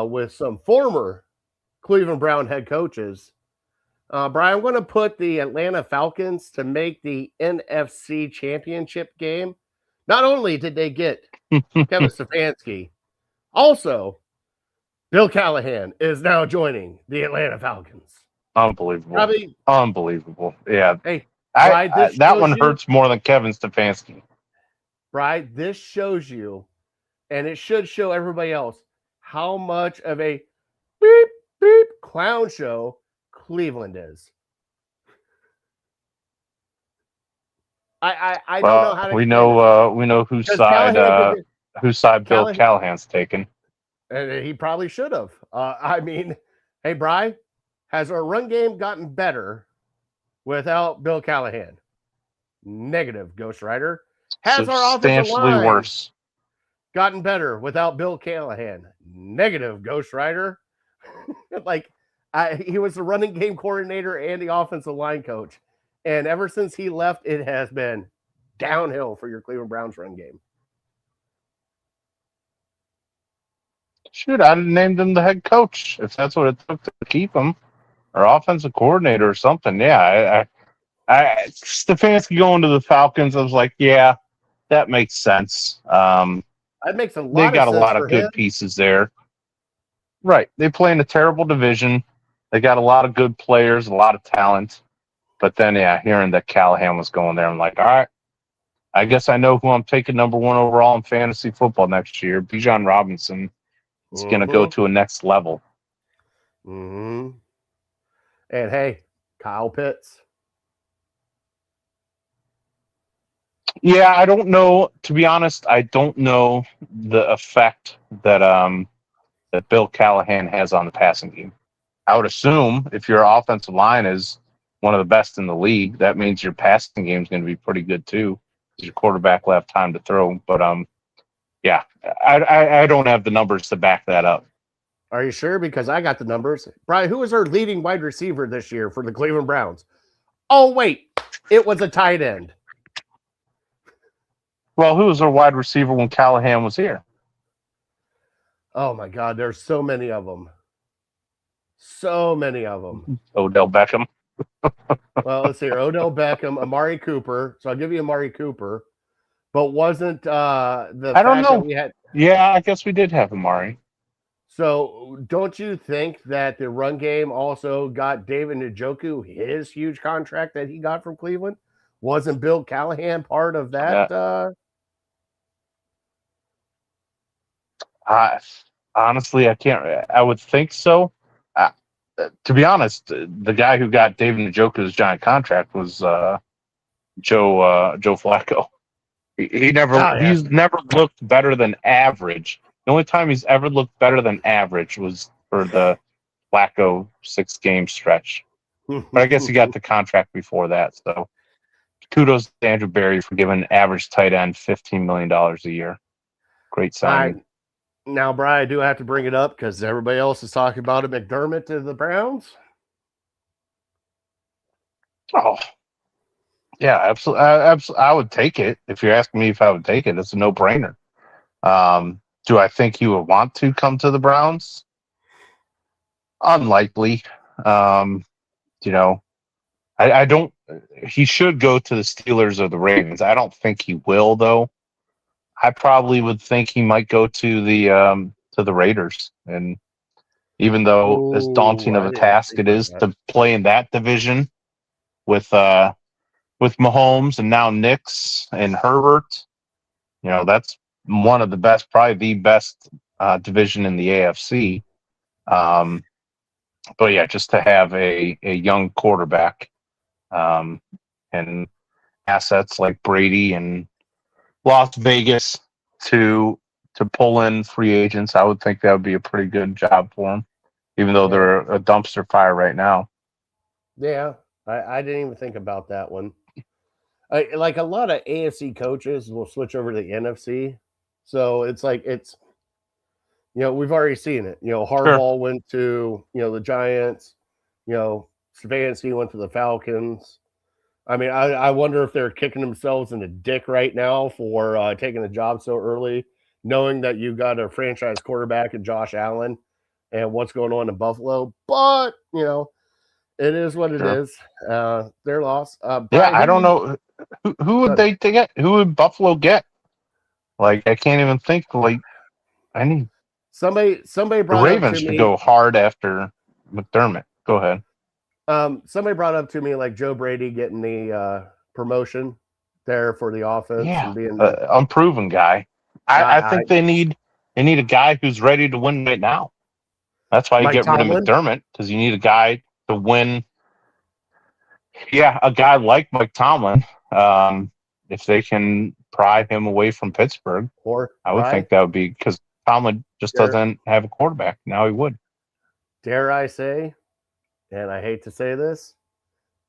with some former Cleveland Brown head coaches. Bry, I'm going to put the Atlanta Falcons to make the NFC Championship game. Not only did they get Kevin Stefanski, also Bill Callahan is now joining the Atlanta Falcons. Unbelievable. Unbelievable. Yeah. Hey, Bry, that one hurts more than Kevin Stefanski. Bry, this shows you, and it should show everybody else, how much of a beep, beep clown show Cleveland is. I don't know how to we know whose side Bill Callahan's taken. And he probably should have. I mean, hey, Bry, has our run game gotten better without Bill Callahan? Negative, Ghost Rider. Has our offensive line worse gotten better without Bill Callahan? Negative, Ghost Rider. He was the running game coordinator and the offensive line coach. And ever since he left, it has been downhill for your Cleveland Browns run game. Shoot, I'd have named him the head coach if that's what it took to keep him, or offensive coordinator or something. Yeah, Stefanski going to the Falcons, I was like, yeah, that makes sense. That makes a lot. They got a lot of good pieces there. Right, they play in a terrible division. They got a lot of good players, a lot of talent. But then, yeah, hearing that Callahan was going there, I'm like, all right, I guess I know who I'm taking number 1 overall in fantasy football next year. Bijan Robinson is going to go to a next level. And hey, Kyle Pitts. Yeah, I don't know. To be honest, I don't know the effect that that Bill Callahan has on the passing game. I would assume if your offensive line is one of the best in the league, that means your passing game is going to be pretty good too. Your quarterback will have time to throw. But yeah, I don't have the numbers to back that up. Are you sure? Because I got the numbers. Brian, who was our leading wide receiver this year for the Cleveland Browns? Oh, wait. It was a tight end. Well, who was our wide receiver when Callahan was here? Oh, my God. There's so many of them. So many of them. Odell Beckham. Well, let's see. Odell Beckham, Amari Cooper. So I'll give you Amari Cooper. But wasn't I don't know. We had... Yeah, I guess we did have Amari. So don't you think that the run game also got David Njoku his huge contract that he got from Cleveland? Wasn't Bill Callahan part of that? Honestly, I can't. I would think so. Uh, to be honest, the guy who got David Njoku's giant contract was Joe Flacco. He's never looked better than average. The only time he's ever looked better than average was for the Flacco 6-game stretch. But I guess he got the contract before that. So kudos to Andrew Berry for giving an average tight end $15 million a year. Great signing. Now, Brian, I do have to bring it up because everybody else is talking about it. McDermott to the Browns. Oh, yeah, absolutely. I would take it. If you're asking me if I would take it, it's a no-brainer. Do I think he would want to come to the Browns? Unlikely. I don't. He should go to the Steelers or the Ravens. I don't think he will, though. I probably would think he might go to the Raiders. And even though as daunting of a task it is to play in that division with Mahomes and now Knicks and Herbert, that's one of the best, probably the best division in the AFC. But yeah, just to have a young quarterback and assets like Brady and Las Vegas to pull in free agents, I would think that would be a pretty good job for them, even though they're a dumpster fire right now. Yeah, I didn't even think about that one. Like a lot of AFC coaches will switch over to the NFC. So it's like we've already seen it. Harbaugh went to, the Giants, Stefanski went to the Falcons. I mean, I wonder if they're kicking themselves in the dick right now for taking the job so early, knowing that you got a franchise quarterback in Josh Allen and what's going on in Buffalo. But, it is what it is. Their loss. Brian, I don't know. Who would they get? Who would Buffalo get? Like, I can't even think. Like, somebody brought the Ravens should go hard after McDermott. Go ahead. Somebody brought up to me like Joe Brady getting the promotion there for the offense. Yeah, and being unproven guy. I think they need a guy who's ready to win right now. That's why you get rid of McDermott, because you need a guy to win. Yeah, a guy like Mike Tomlin. If they can pry him away from Pittsburgh, I would think that would be, because Tomlin just doesn't have a quarterback. Now he would. Dare I say, and I hate to say this,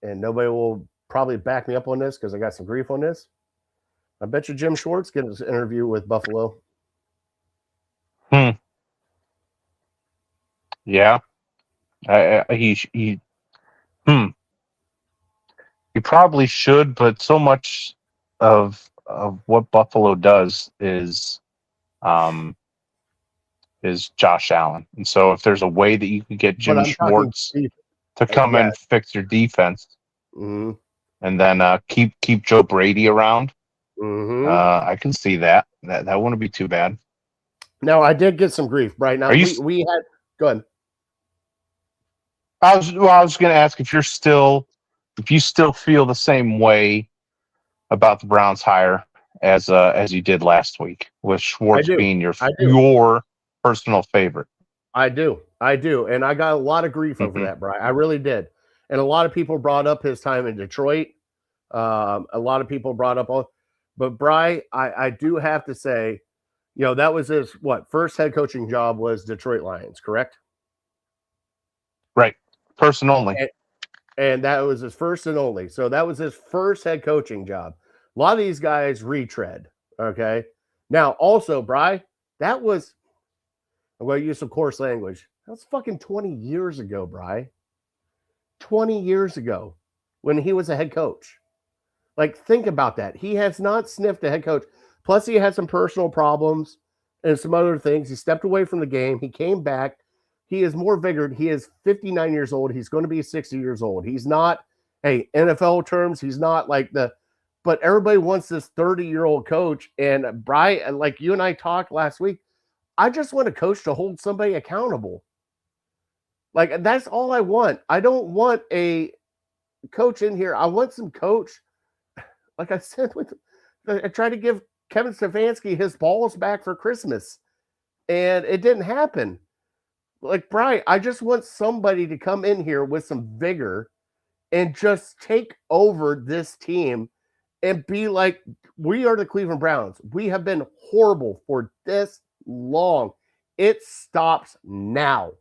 and nobody will probably back me up on this because I got some grief on this. I bet you Jim Schwartz gets an interview with Buffalo. Yeah. He probably should, but so much of what Buffalo does is Josh Allen. And so if there's a way that you could get Jim Schwartz to come and fix your defense, and then keep Joe Brady around, I can see that. That wouldn't be too bad. Now, I did get some grief right now. We had go ahead. I was going to ask if you still feel the same way about the Browns hire as you did last week, with Schwartz being your personal favorite. I do, and I got a lot of grief over that, Brian. I really did, and a lot of people brought up his time in Detroit. A lot of people brought up but Brian, I do have to say, that was his first head coaching job was Detroit Lions, correct? Right. Person only. And that was his first and only. So that was his first head coaching job. A lot of these guys retread. Okay. Now, also, Bri, that was, I'm going to use some coarse language. That was fucking 20 years ago, Bri. 20 years ago when he was a head coach. Like, think about that. He has not sniffed a head coach. Plus, he had some personal problems and some other things. He stepped away from the game. He came back. He is more vigorous. He is 59 years old. He's going to be 60 years old. He's not, NFL terms, he's not like but everybody wants this 30-year-old coach. And Brian, like you and I talked last week, I just want a coach to hold somebody accountable. Like, that's all I want. I don't want a coach in here. I want some coach. Like I said, I tried to give Kevin Stefanski his balls back for Christmas. and it didn't happen. Like, Brian, I just want somebody to come in here with some vigor and just take over this team and be like, we are the Cleveland Browns. We have been horrible for this long. It stops now.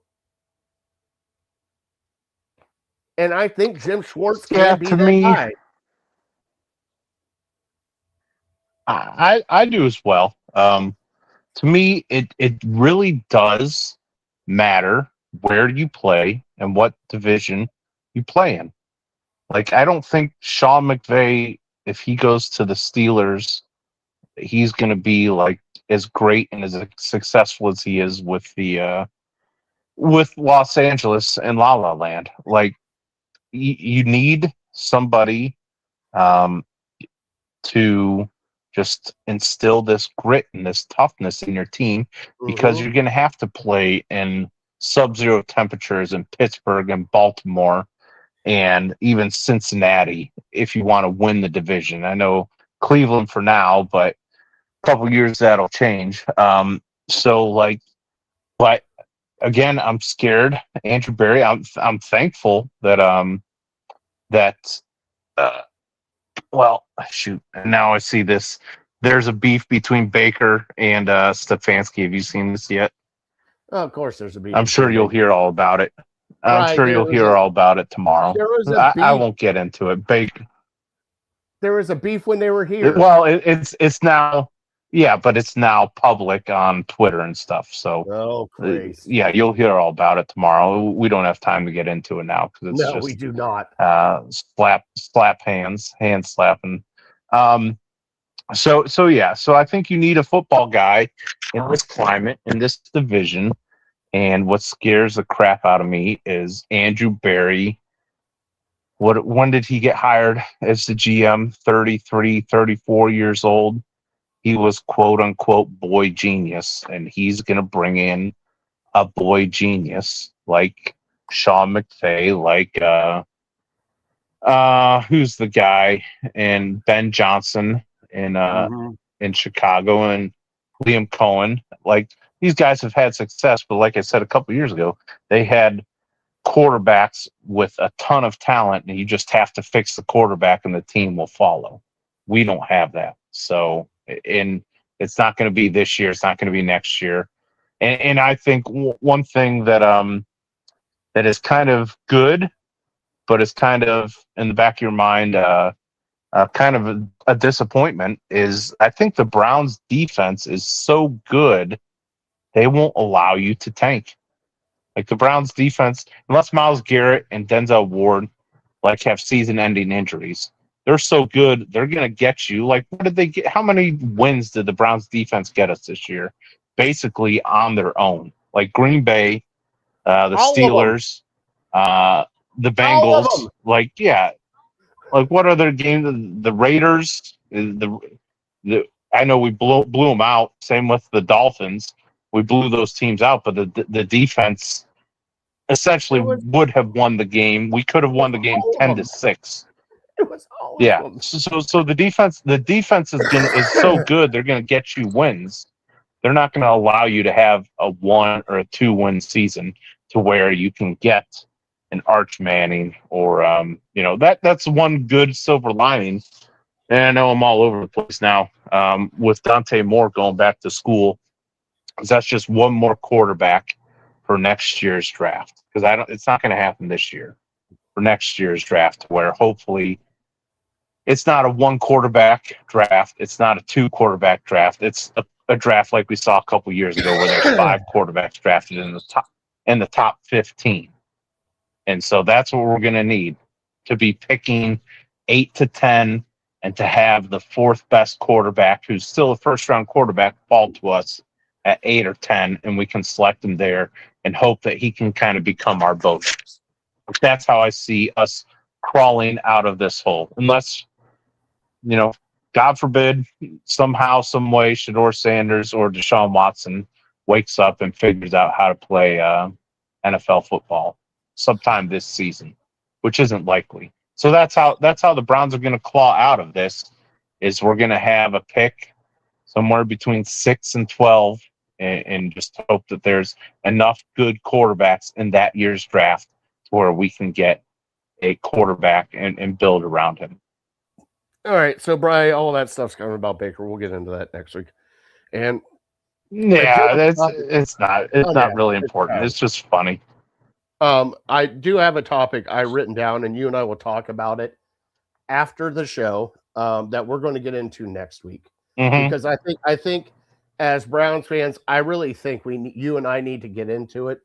And I think Jim Schwartz can be to that me, guy. I do as well. To me, it really does matter where you play and what division you play in. Like, I don't think Sean McVay, if he goes to the Steelers, he's going to be like as great and as successful as he is with the with Los Angeles and La La Land. Like, you need somebody to just instill this grit and this toughness in your team, because you're going to have to play in sub-zero temperatures in Pittsburgh and Baltimore and even Cincinnati if you want to win the division. I know Cleveland for now, but a couple years that'll change. But again, I'm scared. Andrew Berry, I'm thankful that well, shoot. Now I see this. There's a beef between Baker and Stefanski. Have you seen this yet? Oh, of course, there's a beef. I'm sure you'll hear all about it. Right, I'm sure you'll hear all about it tomorrow. There was a I beef. won't get into it. Baker. There was a beef when they were here. Well, it's now, yeah, but it's now public on Twitter and stuff. So, Oh, crazy. yeah, you'll hear all about it tomorrow. We don't have time to get into it now because it's No, just we do not. slap hand slapping. So I think you need a football guy in this climate, in this division. And what scares the crap out of me is Andrew Berry. When did he get hired as the GM? 33, 34 years old. He was quote unquote boy genius, and he's going to bring in a boy genius like Sean McVay, like who's the guy, and Ben Johnson in Chicago, and Liam Cohen. Like, these guys have had success, but like I said a couple years ago, they had quarterbacks with a ton of talent, and you just have to fix the quarterback and the team will follow. We don't have that. So, and it's not going to be this year. It's not going to be next year. And I think one thing that that is kind of good, but is kind of in the back of your mind, kind of a disappointment, is I think the Browns defense is so good, they won't allow you to tank. Like, the Browns defense, unless Myles Garrett and Denzel Ward like have season-ending injuries, they're so good, they're going to get you. Like, what did they get? How many wins did the Browns defense get us this year? Basically on their own. Like, Green Bay, the All Steelers, the Bengals. Like, yeah. Like, what other games? The Raiders. I know we blew them out. Same with the Dolphins. We blew those teams out, but the defense essentially would have won the game. We could have won the game 10-6. It was all of Yeah. them. So the defense is so good, they're going to get you wins. They're not going to allow you to have a 1 or a 2-win season to where you can get an Arch Manning or that's one good silver lining. And I know I'm all over the place now with Dante Moore going back to school. That's just one more quarterback for next year's draft, because it's not going to happen this year. For next year's draft, where hopefully it's not a 1 quarterback draft, it's not a 2 quarterback draft, it's a draft like we saw a couple years ago where there's 5 quarterbacks drafted in the top 15. And so that's what we're going to need, to be picking 8 to 10 and to have the 4th best quarterback, who's still a first-round quarterback, fall to us at 8 or 10, and we can select him there and hope that he can kind of become our voters. That's how I see us crawling out of this hole. Unless, God forbid, somehow, some way, Shedeur Sanders or Deshaun Watson wakes up and figures out how to play NFL football sometime this season, which isn't likely. So that's how the Browns are going to claw out of this, is we're going to have a pick somewhere between 6 and 12 and just hope that there's enough good quarterbacks in that year's draft to where we can get a quarterback and build around him. All right, so Brian, all that stuff's coming about Baker. We'll get into that next week. And Yeah, it's not really important. It's just funny. I do have a topic I written down, and you and I will talk about it after the show that we're going to get into next week. Because I think as Browns fans, I really think you and I need to get into it.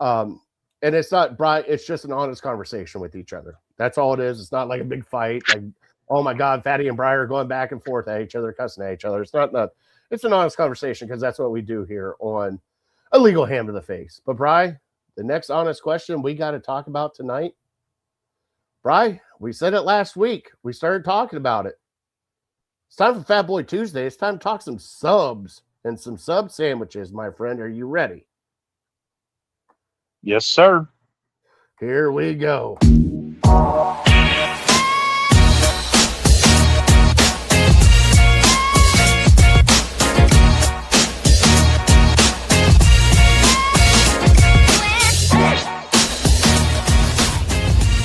And it's not Brian, it's just an honest conversation with each other. That's all it is. It's not like a big fight. Like, oh my God, Fatty and Brian are going back and forth at each other, cussing at each other. It's not it's an honest conversation because that's what we do here on Illegal Ham to the Face. But Brian, the next honest question we got to talk about tonight, Brian, we said it last week. We started talking about it. It's time for Fat Boy Tuesday. It's time to talk some subs and some sub sandwiches, my friend. Are you ready? Yes, sir. Here we go.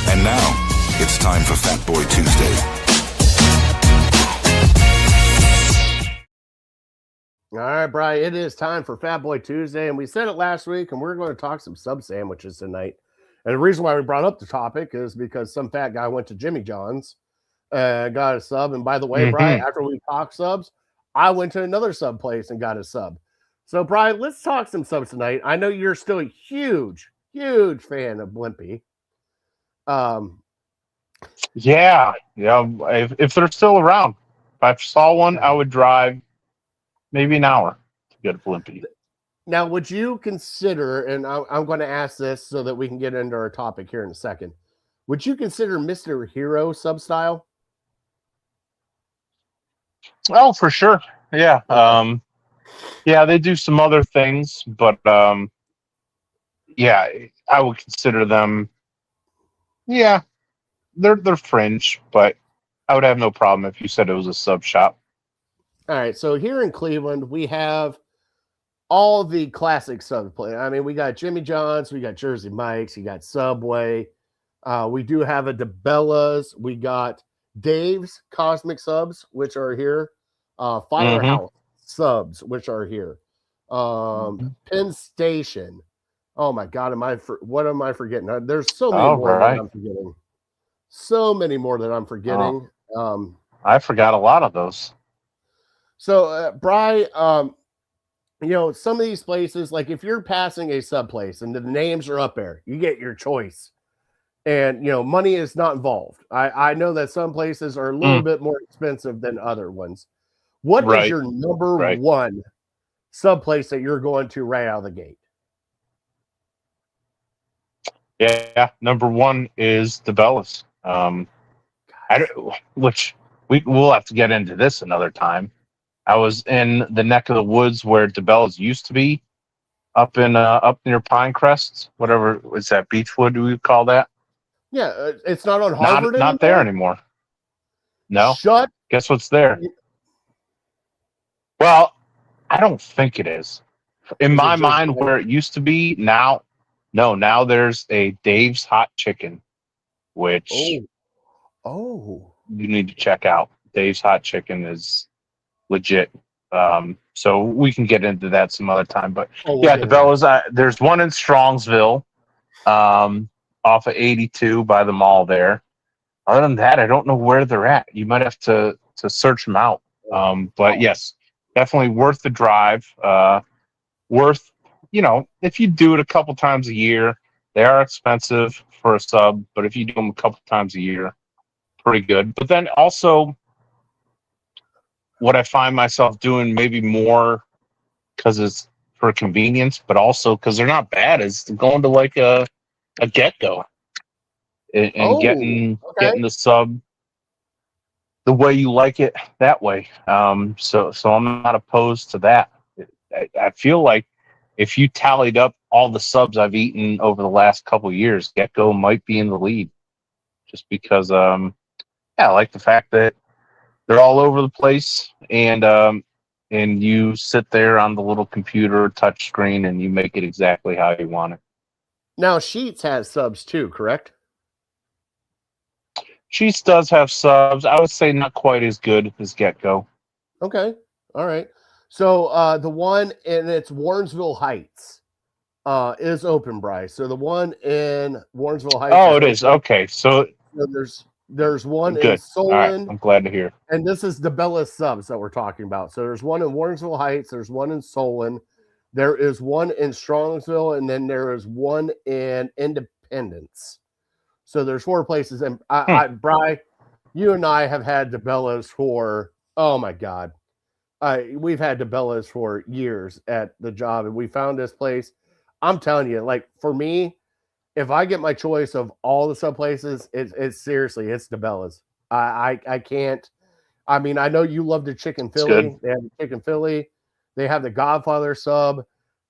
And now, it's time for Fat Boy Tuesday. All right, Brian, it is time for Fat Boy Tuesday, and we said it last week, and we're going to talk some sub sandwiches tonight. And the reason why we brought up the topic is because some fat guy went to Jimmy John's, got a sub. And by the way, Brian, after we talked subs, I went to another sub place and got a sub. So, Brian, let's talk some subs tonight. I know you're still a huge fan of Blimpie. Yeah. If they're still around, if I saw one, I would drive maybe an hour to get a Blimpie. Now, would you consider, and I'm going to ask this so that we can get into our topic here in a second, would you consider Mr. Hero sub style? Oh, for sure. Yeah. Yeah, they do some other things, but yeah, I would consider them. Yeah, they're fringe, but I would have no problem if you said it was a sub shop. All right, so here in Cleveland, we have all the classic sub play. I mean, we got Jimmy John's, we got Jersey Mike's, you got Subway. We do have a DeBella's. We got Dave's Cosmic Subs, which are here. Firehouse Subs, which are here. Penn Station. Oh my God, what am I forgetting? There's so many more that I'm forgetting. So many more that I'm forgetting. I forgot a lot of those. So, Bri, some of these places, like if you're passing a sub place and the names are up there, you get your choice. And, money is not involved. I know that some places are a little bit more expensive than other ones. What is your number one sub place that you're going to right out of the gate? Yeah, number one is DeBella's. Which we'll have to get into this another time. I was in the neck of the woods where DeBella's used to be, up near Pinecrest, whatever is that, Beechwood? Do we call that? Yeah, it's not on Harvard. Not there anymore. No. Guess what's there? Well, I don't think it is. In my mind, where it used to be, now there's a Dave's Hot Chicken, which you need to check out. Dave's Hot Chicken is legit. So we can get into that some other time. But DeBella's, there's one in Strongsville, off of 82 by the mall there. Other than that, I don't know where they're at. You might have to search them out. But yes, definitely worth the drive. Worth, if you do it a couple times a year, they are expensive for a sub, but if you do them a couple times a year, pretty good. But then also, what I find myself doing maybe more because it's for convenience, but also because they're not bad, is going to like a Get-Go and getting the sub the way you like it that way. So I'm not opposed to that. I feel like if you tallied up all the subs I've eaten over the last couple of years, Get-Go might be in the lead, just because I like the fact that they're all over the place, and and you sit there on the little computer touch screen and you make it exactly how you want it. Now, Sheets has subs too, correct? Sheets does have subs. I would say not quite as good as Get-Go. Okay. All right. So the one in it's Warrensville Heights is open, Bryce. So the one in Warrensville Heights. Oh, it is. Okay. So there's one in good. All right. Solon, I'm glad to hear. and this is DeBella's subs that we're talking about. So there's one in Warrensville Heights, there's one in Solon, there is one in Strongsville, and then there is one in Independence. So there's 4 places. And Bri, you and I have had DeBella's for, oh my God. We've had DeBella's for years at the job, and we found this place. I'm telling you, like, for me, if I get my choice of all the sub places, it's seriously, it's DeBella's. I can't. I mean, I know you love the Chicken Philly. Good. They have the Chicken Philly. They have the Godfather sub.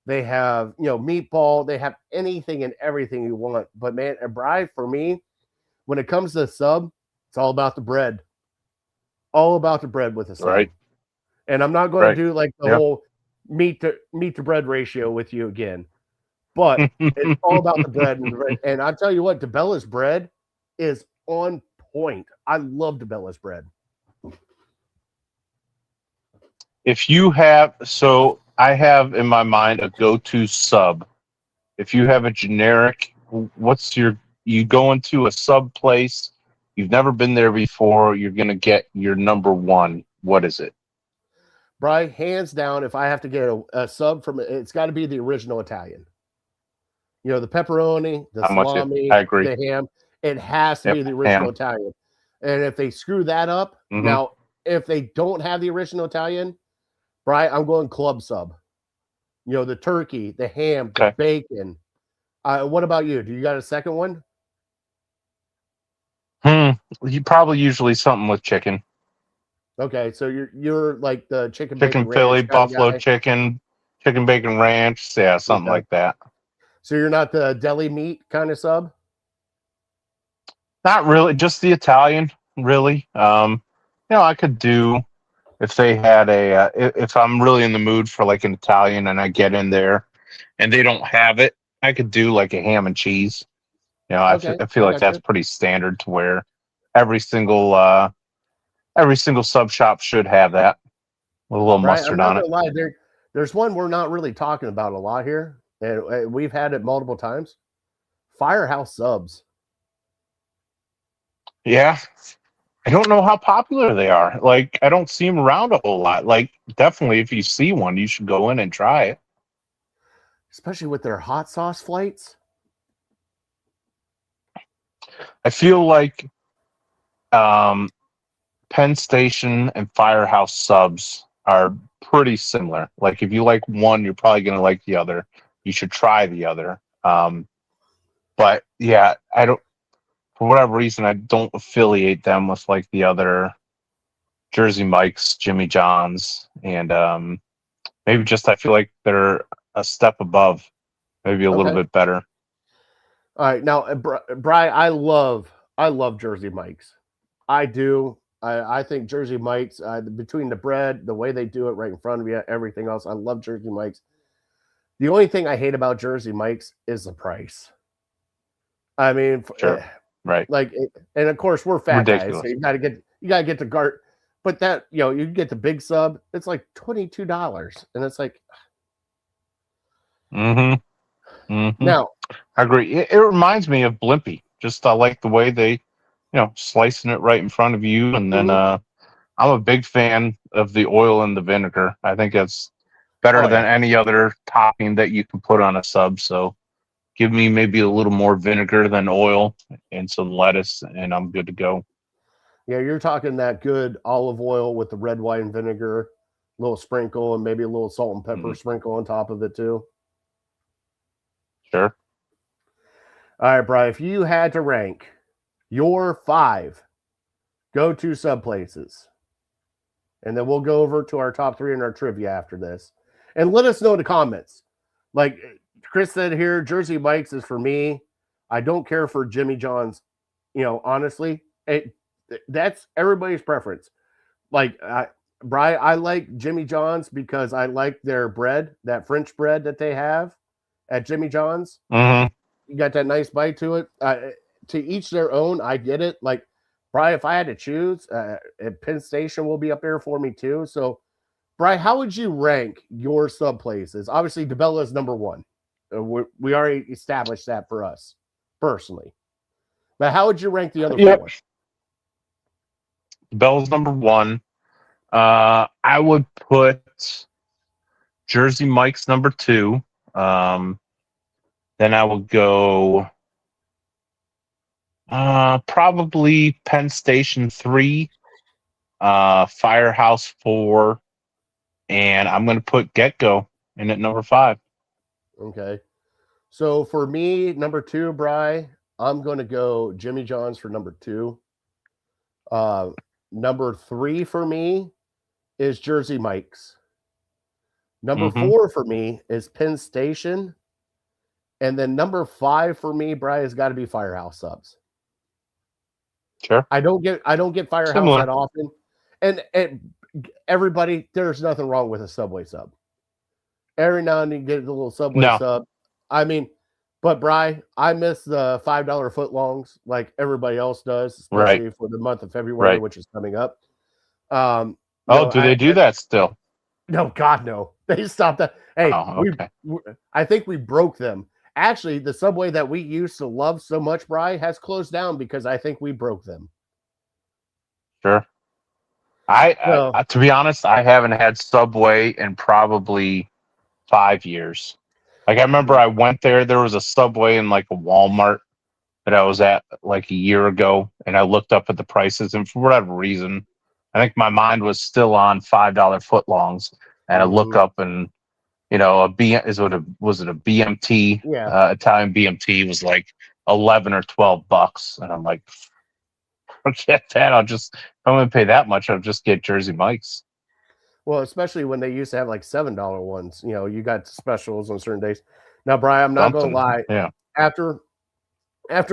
They have, meatball. They have anything and everything you want. But man, a Bri, for me, when it comes to the sub, it's all about the bread. All about the bread with the sub. Right. And I'm not going to do like the whole meat to bread ratio with you again. But it's all about the bread. And I tell you what, DeBella's bread is on point. I love DeBella's bread. If you have, so I have in my mind a go-to sub. If you have a generic, you go into a sub place, you've never been there before, you're going to get your number one. What is it? Brian, hands down, if I have to get a sub from it's got to be the original Italian. The pepperoni, the salami, I agree. the ham. It has to be the original Italian. And if they screw that up, now, if they don't have the original Italian, Brian, I'm going club sub. The turkey, the ham, the bacon. What about you? Do you got a second one? You probably usually something with chicken. Okay, so you're like the chicken Philly, buffalo chicken bacon ranch, something like that. So you're not the deli meat kind of sub? Not really, just the Italian, really. I could do if they had if I'm really in the mood for like an Italian and I get in there and they don't have it, I could do like a ham and cheese. I feel like that's pretty standard to where every single sub shop should have that with a little mustard on it. Lie. There's one we're not really talking about a lot here, and we've had it multiple times. Firehouse subs. Yeah. I don't know how popular they are. Like, I don't see them around a whole lot. Like, definitely, if you see one, you should go in and try it. Especially with their hot sauce flights. I feel like Penn Station and Firehouse subs are pretty similar. Like, if you like one, you're probably going to like the other. You should try the other. But, yeah, for whatever reason, I don't affiliate them with like the other Jersey Mike's, Jimmy John's, and maybe just I feel like they're a step above, maybe a little bit better. All right, now, Brian, I love Jersey Mike's. I do. I think Jersey Mike's, between the bread, the way they do it right in front of you, everything else, I love Jersey Mike's. The only thing I hate about Jersey Mike's is the price. I mean, sure. Right. Like, and of course we're fat ridiculous. guys, so you gotta get the Gart, but that, you get the big sub, it's like $22. And it's like, Now, I agree. It reminds me of Blimpie. Just I like the way they, slicing it right in front of you. And then I'm a big fan of the oil and the vinegar. I think that's better than any other topping that you can put on a sub. So give me maybe a little more vinegar than oil and some lettuce, and I'm good to go. Yeah, you're talking that good olive oil with the red wine vinegar, a little sprinkle, and maybe a little salt and pepper sprinkle on top of it too. Sure. All right, Brian, if you had to rank your 5 go-to sub places, and then we'll go over to our top 3 in our trivia after this, and let us know in the comments. Like Chris said here, Jersey Mike's is for me. I don't care for Jimmy John's. Honestly, that's everybody's preference. Like Bri, I like Jimmy John's because I like their bread, that French bread that they have at Jimmy John's. Mm-hmm. You got that nice bite to it. To each their own. I get it. Like, Bri, if I had to choose, Penn Station will be up there for me too. So, Bri, how would you rank your sub places? Obviously, DeBella is number one. We already established that for us personally. But how would you rank the other four? Bell's number one. I would put Jersey Mike's number two. Then I would go probably Penn Station 3, Firehouse 4, and I'm going to put Get Go in at number 5. Okay. So for me, number 2, Bri, I'm going to go Jimmy John's for number 2. Number 3 for me is Jersey Mike's. Number 4 for me is Penn Station. And then number 5 for me, Bri, has got to be Firehouse subs. Sure. I don't get Firehouse that often. And everybody, there's nothing wrong with a Subway sub. Every now and then you get a little Subway sub. I mean, but Bri, I miss the $5 footlongs like everybody else does, especially for the month of February, which is coming up. Do they do that still? No, God, no. They stopped that. Hey, okay. I think we broke them. Actually, the Subway that we used to love so much, Bri, has closed down because I think we broke them. Sure. I to be honest, I haven't had Subway in probably 5 years. Like, I remember I went there. There was a Subway in like a Walmart that I was at like a year ago, and I looked up at the prices, and for whatever reason, I think my mind was still on $5 footlongs, and I look up and was it a BMT? Yeah. Italian BMT was like $11 or $12, and I'm like, forget that. I'm going to pay that much. I'll just get Jersey Mike's. Well, especially when they used to have like $7 ones. You got specials on certain days. Now, Bri, I'm not going to lie. Yeah. After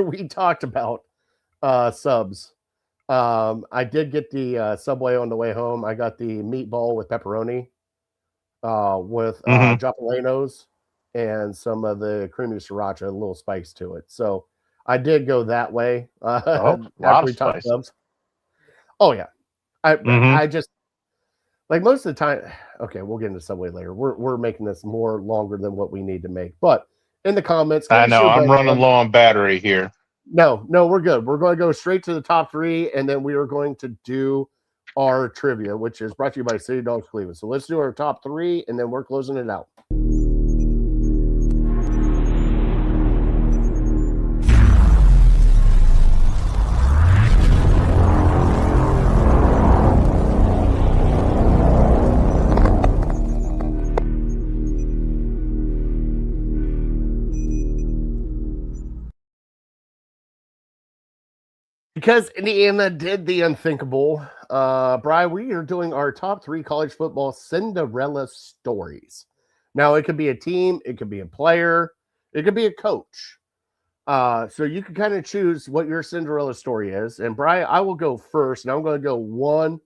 we talked about subs, I did get the Subway on the way home. I got the meatball with pepperoni, with jalapenos and some of the creamy sriracha, a little spice to it. So I did go that way. After we talked subs. Oh yeah, I just like most of the time. Okay, we'll get into Subway later. We're making this more longer than what we need to make, but in the comments, I know I'm running low on battery here. No, we're good. We're going to go straight to the top 3, and then we are going to do our trivia, which is brought to you by City Dogs Cleveland. So let's do our top 3, and then we're closing it out. Because Indiana did the unthinkable, Bri, we are doing our top 3 college football Cinderella stories. Now, it could be a team, it could be a player, it could be a coach. So you can kind of choose what your Cinderella story is. And Bri, I will go first, and I'm going to go 1,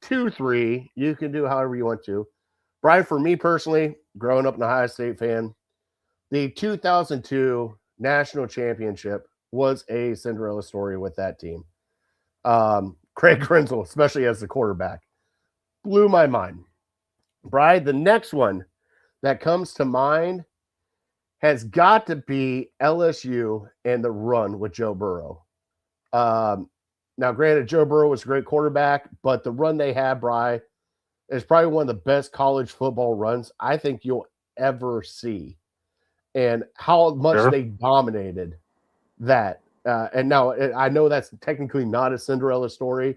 2, 3. You can do however you want to. Bri, for me personally, growing up an Ohio State fan, the 2002 national championship was a Cinderella story with that team. Craig Krenzel, especially as the quarterback, blew my mind. Bri, the next one that comes to mind has got to be LSU and the run with Joe Burrow. Now, granted, Joe Burrow was a great quarterback, but the run they had, Bri, is probably one of the best college football runs I think you'll ever see. And how much they dominated that. And now I know that's technically not a Cinderella story,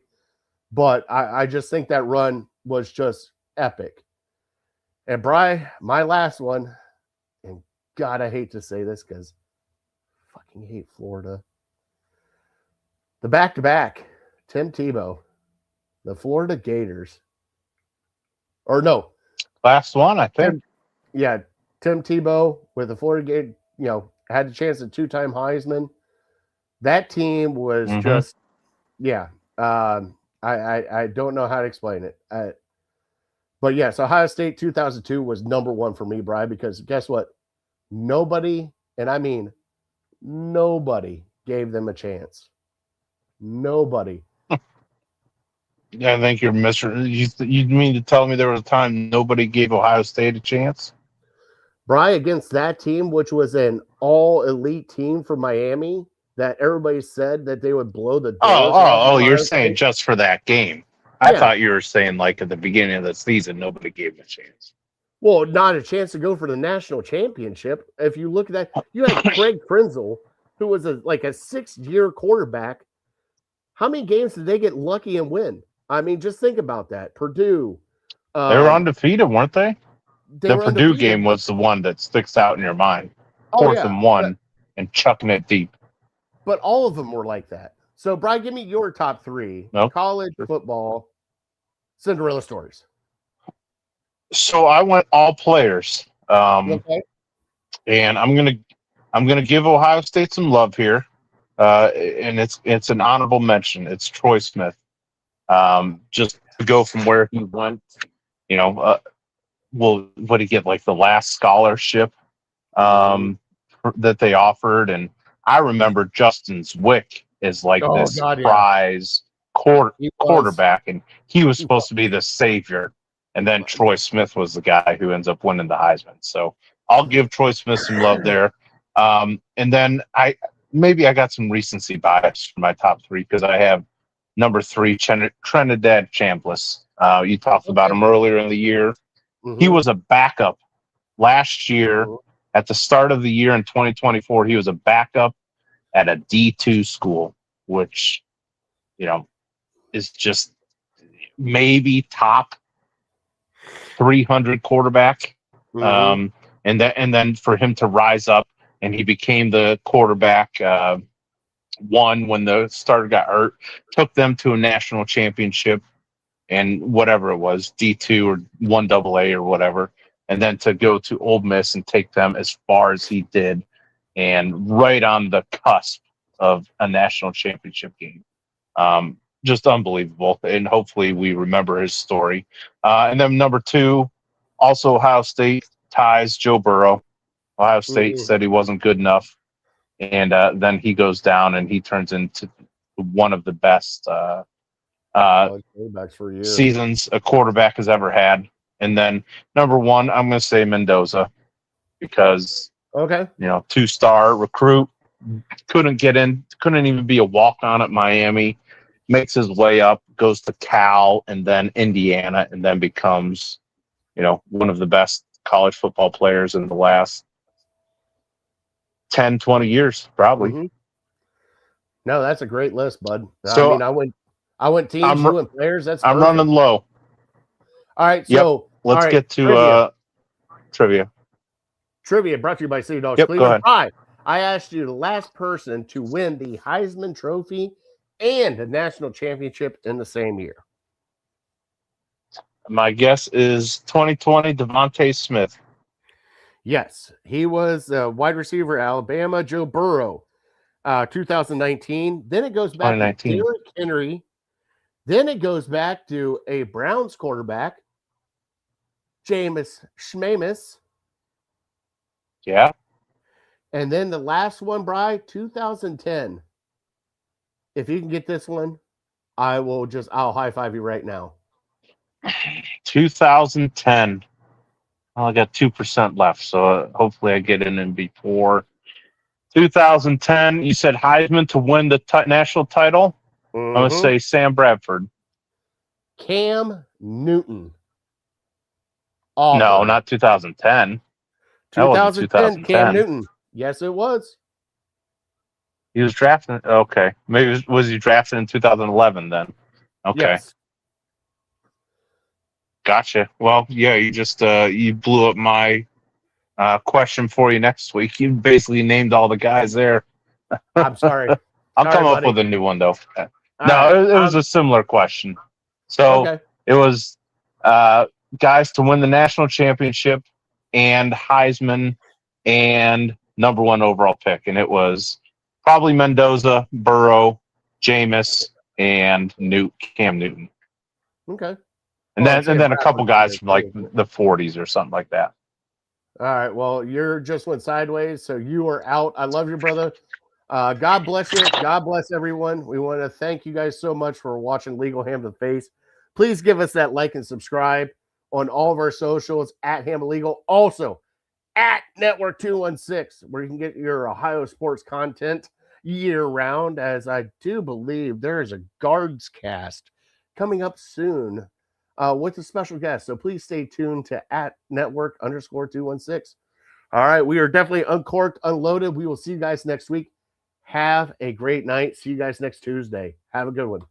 but I just think that run was just epic. And Bri, my last one, and God, I hate to say this because I fucking hate Florida. The back-to-back, Tim Tebow, the Florida Gators. Or no. Last one, I think. Tim Tebow with the Florida Gators, had the chance at 2-time Heisman. That team was just, I don't know how to explain it. But yes, Ohio State 2002 was number one for me, Brian, because guess what? Nobody, and I mean nobody, gave them a chance. Nobody. Yeah, I think you're You mean to tell me there was a time nobody gave Ohio State a chance? Brian, against that team, which was an all-elite team from Miami, that everybody said that they would blow the doors off of You're Ohio saying State. just for that game. I Yeah. thought you were saying like at the beginning of the season, nobody gave him a chance. Well, not a chance to go for the national championship. If you look at that, you had Craig Frenzel, who was a 6-year quarterback. How many games did they get lucky and win? I mean, just think about that. Purdue. They were undefeated, weren't they? They The were Purdue undefeated. game was the one that sticks out in your mind. Oh, 4th yeah. and 1 and chucking it deep. But all of them were like that. So, Brian, give me your top three college football Cinderella stories. So I went all players. Okay. And I'm gonna give Ohio State some love here. And it's an honorable mention. It's Troy Smith. Just to go from where he went, what did he get, like the last scholarship that they offered? And I remember Justin Zwick is like this prize quarterback, and he was supposed to be the savior. And then Troy Smith was the guy who ends up winning the Heisman. So I'll give Troy Smith some love there. And then I got some recency bias for my top three because I have number 3, Trinidad Chambliss. You talked about him earlier in the year. Mm-hmm. He was a backup last year. At the start of the year in 2024, he was a backup at a D2 school, which, is just maybe top 300 quarterback. And then for him to rise up, and he became the quarterback one when the starter got hurt, took them to a national championship and whatever it was, D2 or 1AA or whatever, and then to go to Ole Miss and take them as far as he did, and right on the cusp of a national championship game. Just unbelievable, and hopefully we remember his story. And then number 2, also Ohio State ties Joe Burrow. Ohio State said he wasn't good enough, and then he goes down and he turns into one of the best seasons a quarterback has ever had. And then number 1, I'm going to say Mendoza, because 2-star recruit, couldn't even be a walk-on at Miami, makes his way up, goes to Cal and then Indiana, and then becomes one of the best college football players in the last 10, 20 years, probably. Mm-hmm. No, that's a great list, bud. So, I went teams, you went players. I'm running low. All right, so let's get to trivia. Trivia brought to you by City Dogs. Yep, Cleveland. Go ahead. I asked you the last person to win the Heisman Trophy and the national championship in the same year. My guess is 2020 Devontae Smith. Yes, he was a wide receiver at Alabama. Joe Burrow, 2019. Then it goes back to Derrick Henry. Then it goes back to a Browns quarterback, Jameis Schmamis. Yeah. And then the last one, Bri, 2010. If you can get this one, I'll high five you right now. 2010. Well, I got 2% left, so hopefully I get in before 2010. You said Heisman to win the national title. I'm going to say Sam Bradford. Cam Newton. Auburn. No, not 2010. 2010, Cam Newton. Yes, it was. He was drafted. Okay. Maybe was he drafted in 2011 then? Okay. Yes. Gotcha. Well, yeah, you just you blew up my question for you next week. You basically named all the guys there. I'm sorry. I'll come up with a new one, though. It was a similar question. So it was guys to win the national championship and Heisman and number 1 overall pick. And it was probably Mendoza, Burrow, Jameis, and Cam Newton. Okay. And Well, then a couple guys from like All the 40s or something like that. right. Well, you're just went sideways, so you are out. I love you, brother. God bless you. God bless everyone. We want to thank you guys so much for watching Legal Ham to the Face. Please give us that like and subscribe on all of our socials at Ham Legal. Also at Network 216, where you can get your Ohio sports content year round. As I do believe there is a Guards cast coming up soon with a special guest. So please stay tuned to at Network _216. All right. We are definitely uncorked, unloaded. We will see you guys next week. Have a great night. See you guys next Tuesday. Have a good one.